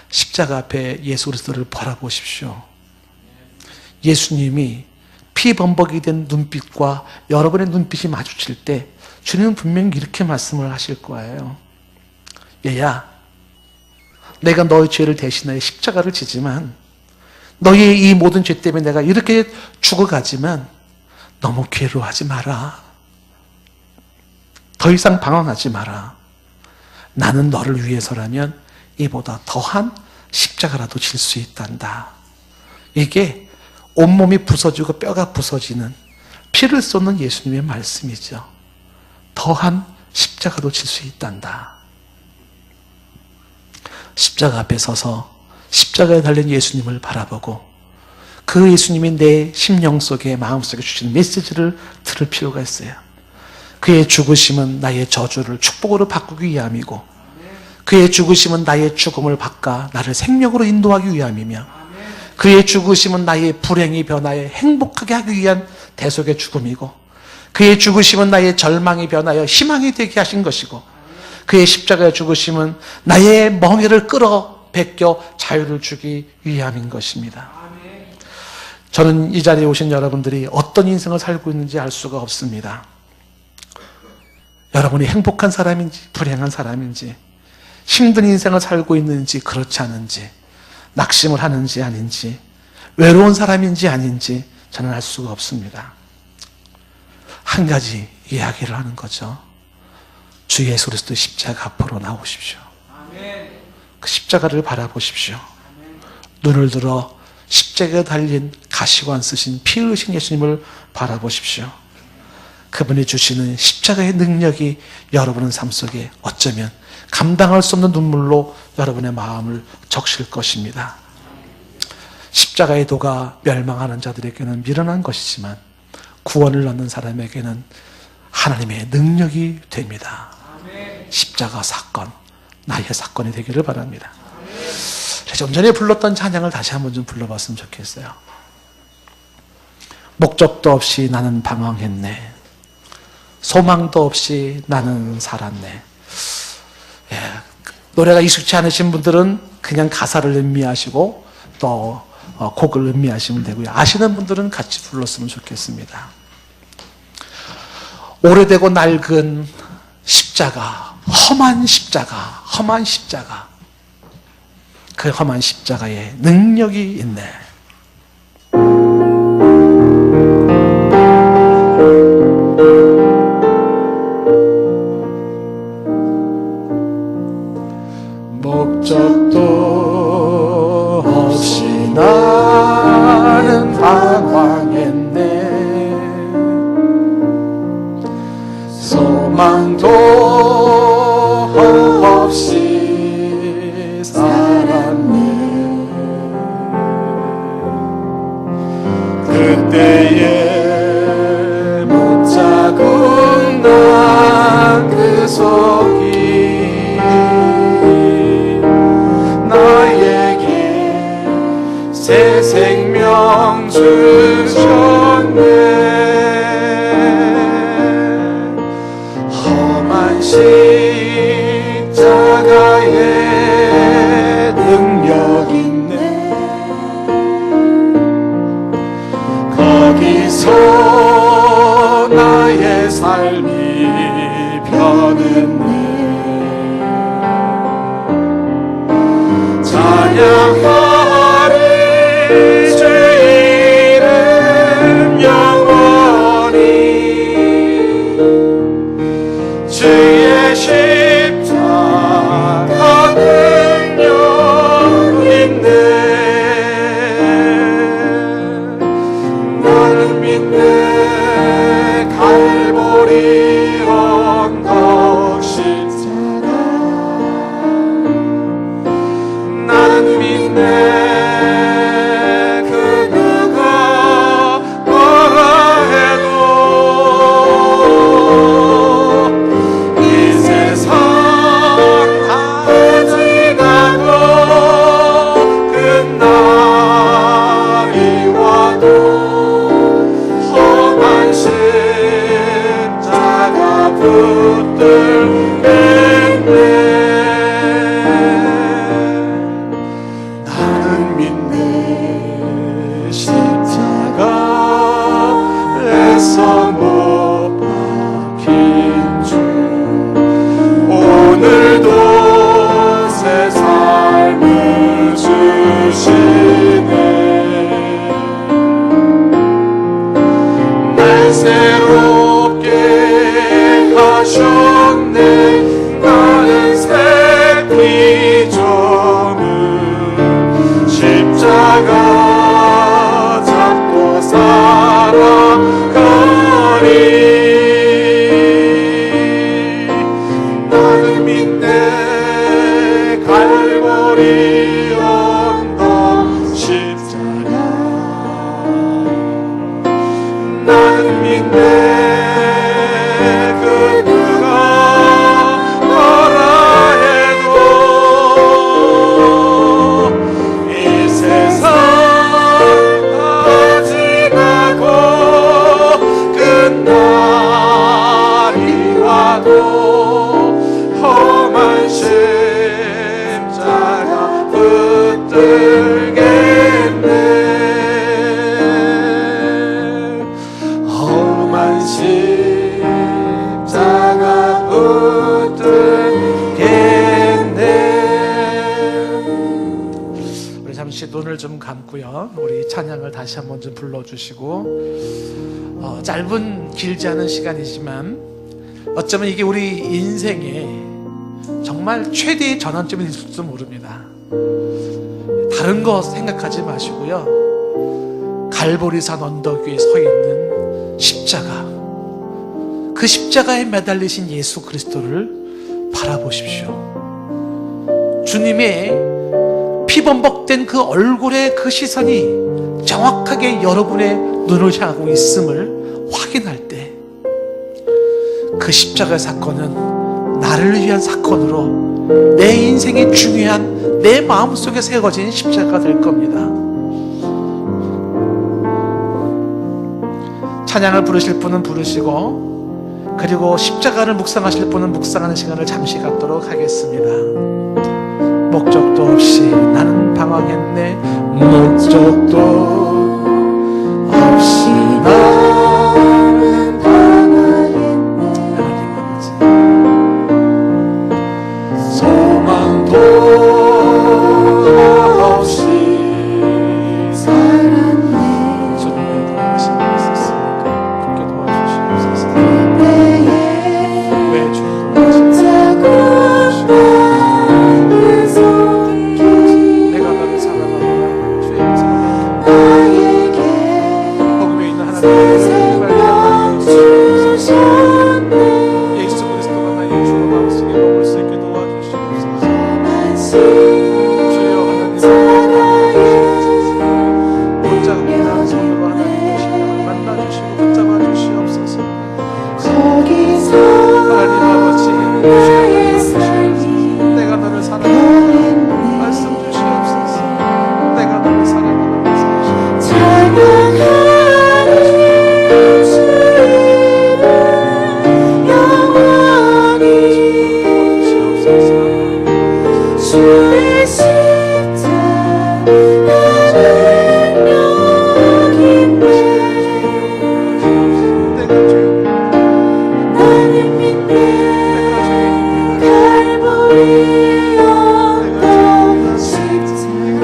십자가 앞에 예수 그리스도를 바라보십시오. 예수님이 피범벅이 된 눈빛과 여러분의 눈빛이 마주칠 때 주님은 분명히 이렇게 말씀을 하실 거예요. 얘야, 내가 너의 죄를 대신하여 십자가를 지지만, 너의 이 모든 죄 때문에 내가 이렇게 죽어가지만 너무 괴로워하지 마라. 더 이상 방황하지 마라. 나는 너를 위해서라면 이보다 더한 십자가라도 질 수 있단다. 이게 온몸이 부서지고 뼈가 부서지는, 피를 쏟는 예수님의 말씀이죠. 더한 십자가도 질 수 있단다. 십자가 앞에 서서 십자가에 달린 예수님을 바라보고 그 예수님이 내 심령 속에, 마음 속에 주시는 메시지를 들을 필요가 있어요. 그의 죽으심은 나의 저주를 축복으로 바꾸기 위함이고, 그의 죽으심은 나의 죽음을 바꿔 나를 생명으로 인도하기 위함이며, 그의 죽으심은 나의 불행이 변하여 행복하게 하기 위한 대속의 죽음이고, 그의 죽으심은 나의 절망이 변하여 희망이 되게 하신 것이고, 그의 십자가의 죽으심은 나의 멍에를 끌어 베껴 자유를 주기 위함인 것입니다. 저는 이 자리에 오신 여러분들이 어떤 인생을 살고 있는지 알 수가 없습니다. 여러분이 행복한 사람인지 불행한 사람인지, 힘든 인생을 살고 있는지 그렇지 않은지, 낙심을 하는지 아닌지, 외로운 사람인지 아닌지 저는 알 수가 없습니다. 한 가지 이야기를 하는 거죠. 주 예수 그리스도 십자가 앞으로 나오십시오. 그 십자가를 바라보십시오. 눈을 들어 십자가에 달린 가시관 쓰신 피 흘리신 예수님을 바라보십시오. 그분이 주시는 십자가의 능력이 여러분의 삶 속에 어쩌면 감당할 수 없는 눈물로 여러분의 마음을 적실 것입니다. 십자가의 도가 멸망하는 자들에게는 미련한 것이지만 구원을 얻는 사람에게는 하나님의 능력이 됩니다. 십자가 사건, 나의 사건이 되기를 바랍니다. 좀 전에 불렀던 찬양을 다시 한번 좀 불러봤으면 좋겠어요. 목적도 없이 나는 방황했네. 소망도 없이 나는 살았네. 예, 노래가 익숙치 않으신 분들은 그냥 가사를 음미하시고 또 곡을 음미하시면 되고요. 아시는 분들은 같이 불렀으면 좋겠습니다. 오래되고 낡은 십자가, 험한 십자가, 험한 십자가. 그 험한 십자가에 능력이 있네. 소망도 없이 살았네. 그때에 못자국 난 그 속이 나에게 새 생명 주셨네. 험한 십자가에 능력 있네. 거기서 나의 삶이 변했네. 찬양하리 주 이름 영원히. 주의 십자가 능력 있네. 나는 믿네. 갈보리 언덕 십자가. 나는 믿네. 그 누가 뭐라 해도 이 세상 다 지나고 끝날이 와도 험한 십자가 붙들겠네. 나는 믿네. 십자가에서 못 박힌 주 오늘도 새 삶을 주시네. 날 새롭게 하셨네. 나는 새 피조물. 십자가 잡고 살아가리. 나는 믿네. 갈보리 언덕 십자가. 나는 믿네. 그 누가 뭐라 해도 이 세상 다 지나고 끝날이 와도 험한 십자가 붙들겠네. 험한 십자가 붙들겠네. 우리 잠시 눈을 좀 감고요. 우리 찬양을 다시 한번 좀 불러주시고, 짧은 길지 않은 시간이지만 어쩌면 이게 우리 인생의 정말 최대의 전환점이 될지도 모릅니다. 다른 거 생각하지 마시고요. 갈보리산 언덕 위에 서 있는 십자가, 그 십자가에 매달리신 예수 그리스도를 바라보십시오. 주님의 피범벅된 그 얼굴의 그 시선이 정확하게 여러분의 눈을 향하고 있음을 확인할 때 그 십자가 사건은 나를 위한 사건으로 내 인생의 중요한 내 마음속에 새겨진 십자가가 될 겁니다. 찬양을 부르실 분은 부르시고, 그리고 십자가를 묵상하실 분은 묵상하는 시간을 잠시 갖도록 하겠습니다. 목적도 없이 나는 방황했네. 목적도 없이 나는 방황했네. 소망도 없이 살았네. 주님의 도와주심이 있었으니까 그렇게 도와주시옵소서. 왜 주님 내가 너를 사랑하노라. 주의 사랑 나의 삶이 내가 너를 사랑한다 말씀 주시옵소서. 내가 너를 사랑한다 말씀 주시옵소서. 찬양하리 주를 영원히 주의 십자가는 여김에 나는 믿네 갈보리 언덕 십자가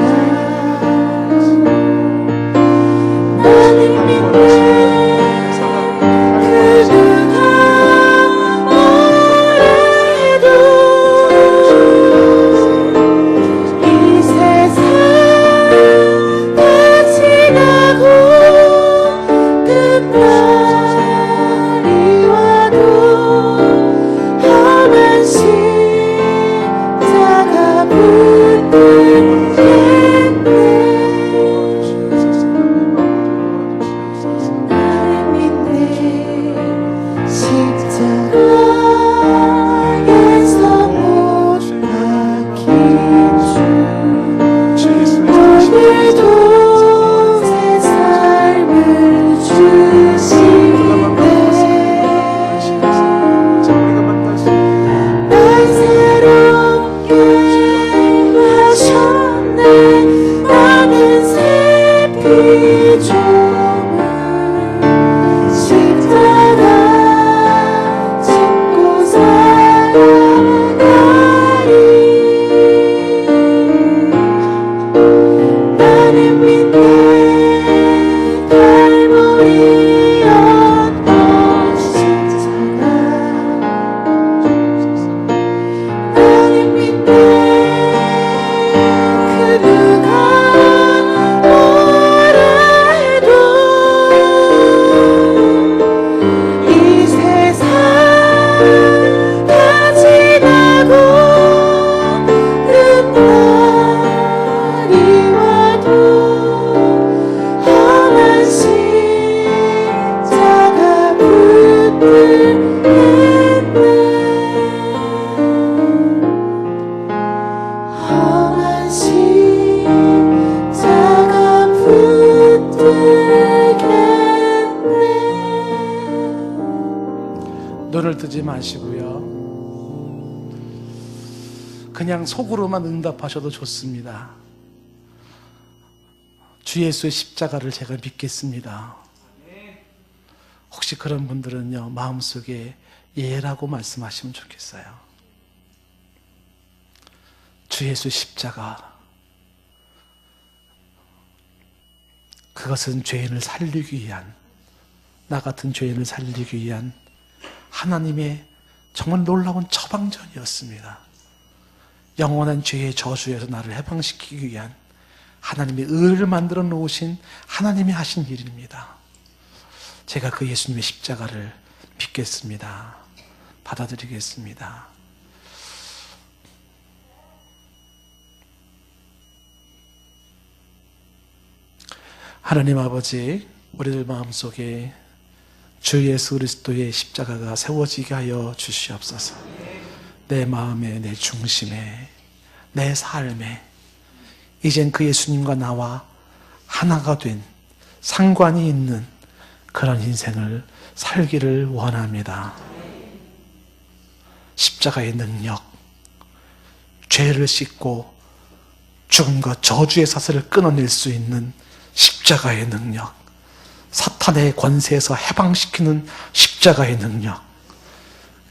나는 믿네 그 누가 뭐라 해도 이 세상 다 지나고 끝날이 와도 험한 십자가 붙들겠네 나를 믿네 십자가에서 못 박힌 주 오늘도 새 삶을 주시네 날 새롭게 하셨네 나는 새 피조물 십자가 짚고 살아가리 나는 믿네 갈보리 언덕 십자가 나는 믿네 그 누가 뭐라 해도 이 세상 다 지나고 끝날이 와도 험한 십자가 붙들겠네 험한 십자가 붙들겠네 눈을 뜨지 마시고요. 그냥 속으로만 응답하셔도 좋습니다. 주 예수의 십자가를 제가 믿겠습니다. 혹시 그런 분들은요, 마음속에 예라고 말씀하시면 좋겠어요. 주 예수 십자가, 그것은 죄인을 살리기 위한, 나 같은 죄인을 살리기 위한 하나님의 정말 놀라운 처방전이었습니다. 영원한 죄의 저주에서 나를 해방시키기 위한 하나님의 의를 만들어 놓으신 하나님이 하신 일입니다. 제가 그 예수님의 십자가를 믿겠습니다. 받아들이겠습니다. 하나님 아버지, 우리들 마음속에 주 예수 그리스도의 십자가가 세워지게 하여 주시옵소서. 내 마음에, 내 중심에, 내 삶에 이젠 그 예수님과 나와 하나가 된 상관이 있는 그런 인생을 살기를 원합니다. 십자가의 능력, 죄를 씻고 죽음과 저주의 사슬을 끊어낼 수 있는 십자가의 능력, 사탄의 권세에서 해방시키는 십자가의 능력,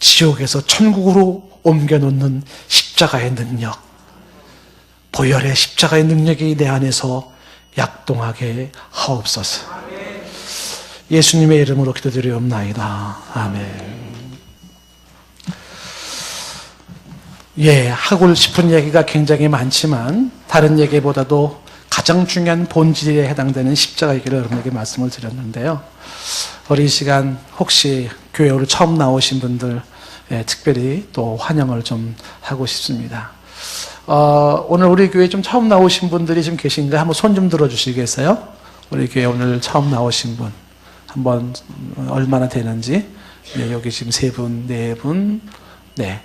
지옥에서 천국으로 옮겨놓는 십자가의 능력, 보혈의 십자가의 능력이 내 안에서 약동하게 하옵소서. 예수님의 이름으로 기도드리옵나이다. 아멘. 하고 싶은 얘기가 굉장히 많지만 다른 얘기보다도 가장 중요한 본질에 해당되는 십자가 얘기를 여러분에게 말씀을 드렸는데요. 우리 이 시간 혹시 교회 오늘 처음 나오신 분들 특별히 또 환영을 좀 하고 싶습니다. 오늘 우리 교회 좀 처음 나오신 분들이 좀 계신데 한번 손 좀 들어주시겠어요? 우리 교회 오늘 처음 나오신 분 한번 얼마나 되는지. 네, 여기 지금 3분, 4분, 네,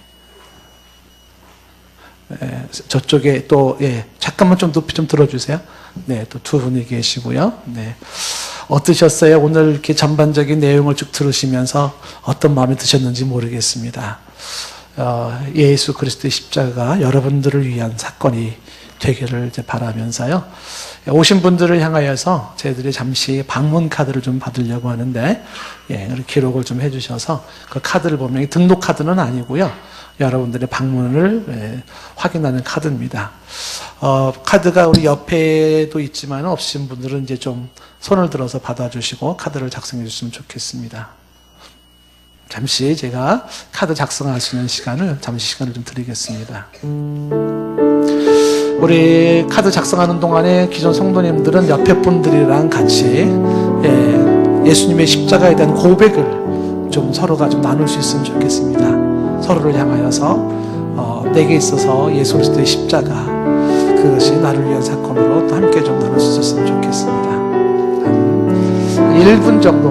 저쪽에 또, 잠깐만 좀 높이 좀 들어주세요. 네, 또 두 분이 계시고요. 네. 어떠셨어요? 오늘 이렇게 전반적인 내용을 쭉 들으시면서 어떤 마음이 드셨는지 모르겠습니다. 예수 그리스도의 십자가가 여러분들을 위한 사건이 되기를 이제 바라면서요. 오신 분들을 향하여서 저희들이 잠시 방문 카드를 좀 받으려고 하는데, 기록을 좀 해주셔서 그 카드를 보면 등록 카드는 아니고요. 여러분들의 방문을 확인하는 카드입니다. 카드가 우리 옆에도 있지만 없으신 분들은 이제 좀 손을 들어서 받아주시고 카드를 작성해 주시면 좋겠습니다. 잠시 제가 카드 작성하시는 시간을 좀 드리겠습니다. 우리 카드 작성하는 동안에 기존 성도님들은 옆에 분들이랑 같이 예수님의 십자가에 대한 고백을 좀 서로가 좀 나눌 수 있으면 좋겠습니다. 서로를 향하여서 내게 있어서 예수 그리스도의 십자가, 그것이 나를 위한 사건으로 또 함께 좀 나눌 수 있었으면 좋겠습니다. 한 1분 정도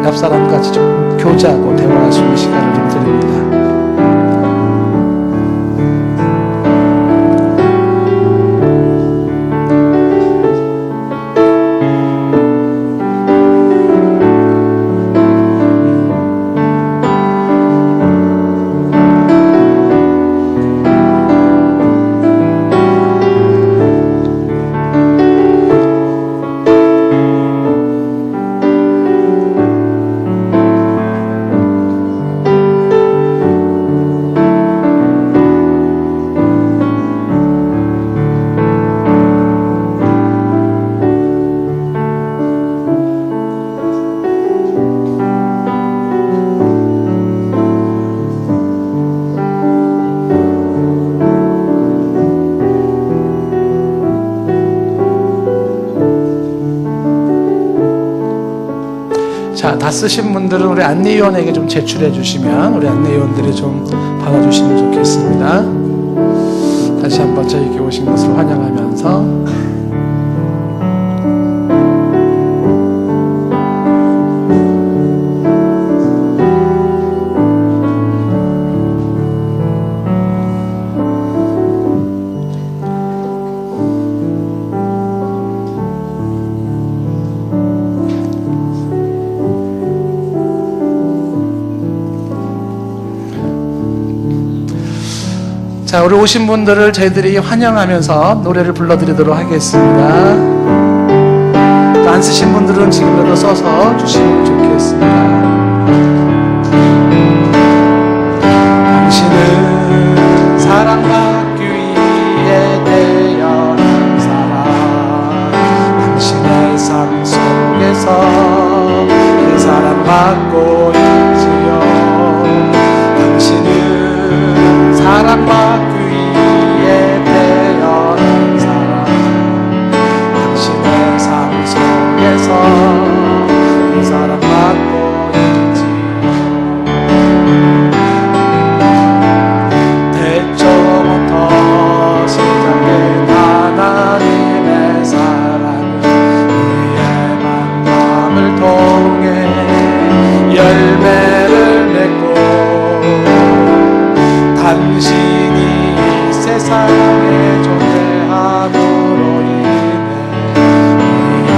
옆 사람과 같이 좀 교제하고 대화할 수 있는 시간을 좀 드립니다. 자, 다 쓰신 분들은 우리 안내위원에게 좀 제출해 주시면 우리 안내위원들이 좀 받아주시면 좋겠습니다. 다시 한번 저에게 오신 것을 환영하면서 자, 우리 오신 분들을 저희들이 환영하면서 노래를 불러드리도록 하겠습니다. 또 안 쓰신 분들은 지금이라도 써서 주시면 좋겠습니다. 당신은 사랑받기 위해 태어난 사람, 당신의 삶 속에서 그 사랑받고 있지요. 당신은 사랑받기 위해 태어난 사람, 당신의 삶 속에서 그 사랑받고 있지요. 태초부터 시작된 하나님의 사랑은 우리의 만남을 통해 열매를 맺고, 당신이 이 세상에 존재함으로 인해 우리에게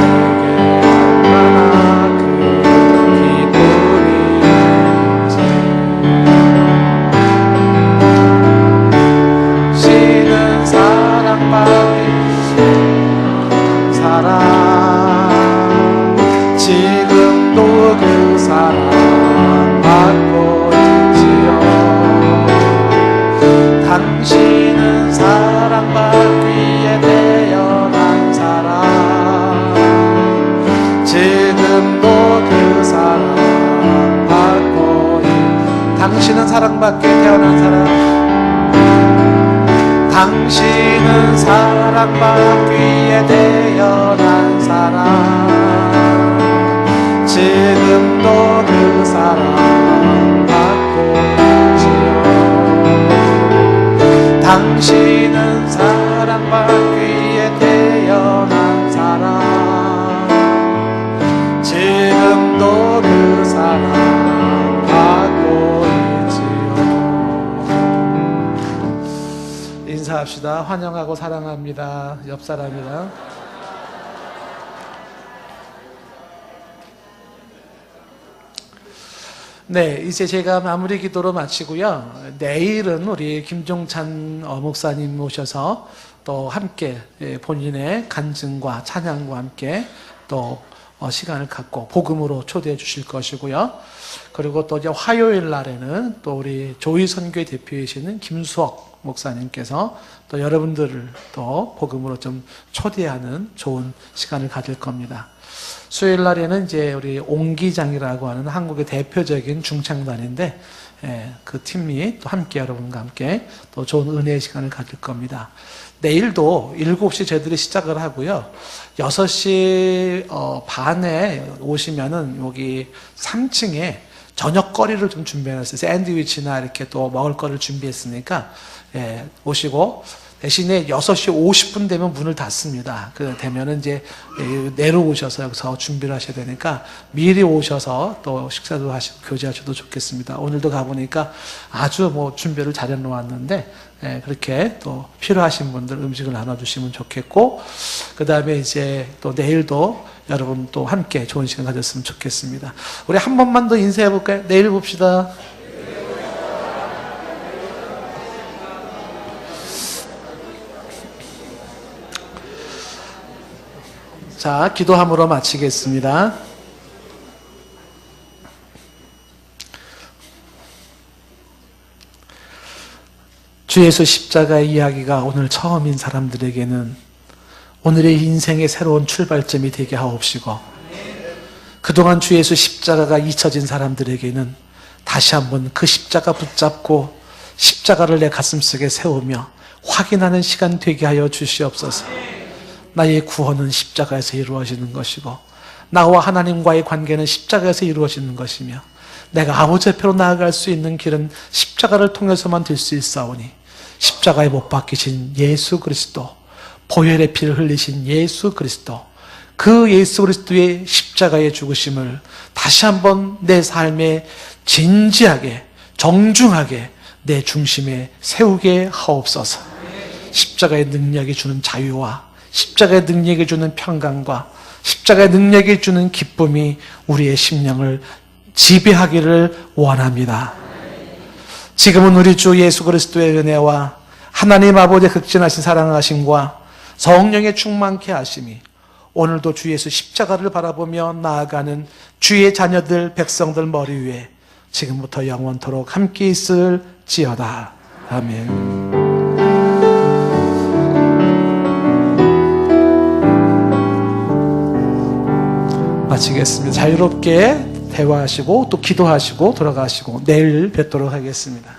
얼마나 큰 기쁨인지. 당신은 사랑받기 사랑, 지금도 그 사랑 받고 있지요. 당신은 사랑받기 위해 태어난 사람, 지금도 그 사랑 받고 당신은 사랑받기 위해 태어난 사람, 당신은 사랑받기 위해 태어난 사람, 지금도 그 사랑 받고 있지요. 당신은 사랑받기 위해 태어난 사람, 지금도 그 사랑 받고 있지요. 인사 합시다. 환영하고 사랑합니다. 옆 사람이랑. 네, 이제 제가 마무리 기도로 마치고요. 내일은 우리 김종찬 목사님 모셔서 또 함께 본인의 간증과 찬양과 함께 또 시간을 갖고 복음으로 초대해 주실 것이고요. 그리고 또 이제 화요일 날에는 또 우리 조희 선교회 대표이시는 김수옥 목사님께서 또 여러분들을 또 복음으로 좀 초대하는 좋은 시간을 가질 겁니다. 수요일 날에는 이제 우리 옹기장이라고 하는 한국의 대표적인 중창단인데 그 팀이 또 함께 여러분과 함께 또 좋은 은혜의 시간을 가질 겁니다. 내일도 7시 저희들이 시작을 하고요. 6시 반에 오시면은 여기 3층에 저녁거리를 좀 준비해놨어요. 샌드위치나 이렇게 또 먹을 거를 준비했으니까 오시고 대신에 6시 50분 되면 문을 닫습니다. 그 되면은 이제 내려오셔서 여기서 준비를 하셔야 되니까 미리 오셔서 또 식사도 하시고 교제하셔도 좋겠습니다. 오늘도 가보니까 아주 뭐 준비를 잘 해놓았는데 그렇게 또 필요하신 분들 음식을 나눠주시면 좋겠고, 그 다음에 이제 또 내일도 여러분 또 함께 좋은 시간 가졌으면 좋겠습니다. 우리 한 번만 더 인사해 볼까요? 내일 봅시다. 자, 기도함으로 마치겠습니다. 주 예수 십자가의 이야기가 오늘 처음인 사람들에게는 오늘의 인생의 새로운 출발점이 되게 하옵시고, 그동안 주 예수 십자가가 잊혀진 사람들에게는 다시 한번 그 십자가 붙잡고 십자가를 내 가슴속에 세우며 확인하는 시간 되게 하여 주시옵소서. 나의 구원은 십자가에서 이루어지는 것이고 나와 하나님과의 관계는 십자가에서 이루어지는 것이며 내가 아버지 앞으로 나아갈 수 있는 길은 십자가를 통해서만 될 수 있사오니 십자가에 못 박히신 예수 그리스도, 보혈의 피를 흘리신 예수 그리스도, 그 예수 그리스도의 십자가의 죽으심을 다시 한번 내 삶에 진지하게 정중하게 내 중심에 세우게 하옵소서. 십자가의 능력이 주는 자유와 십자가의 능력이 주는 평강과 십자가의 능력이 주는 기쁨이 우리의 심령을 지배하기를 원합니다. 지금은 우리 주 예수 그리스도의 은혜와 하나님 아버지의 극진하신 사랑하심과 성령의 충만케 하심이 오늘도 주 예수 십자가를 바라보며 나아가는 주의 자녀들 백성들 머리 위에 지금부터 영원토록 함께 있을지어다. 아멘. 마치겠습니다. 자유롭게 대화하시고 또 기도하시고 돌아가시고 내일 뵙도록 하겠습니다.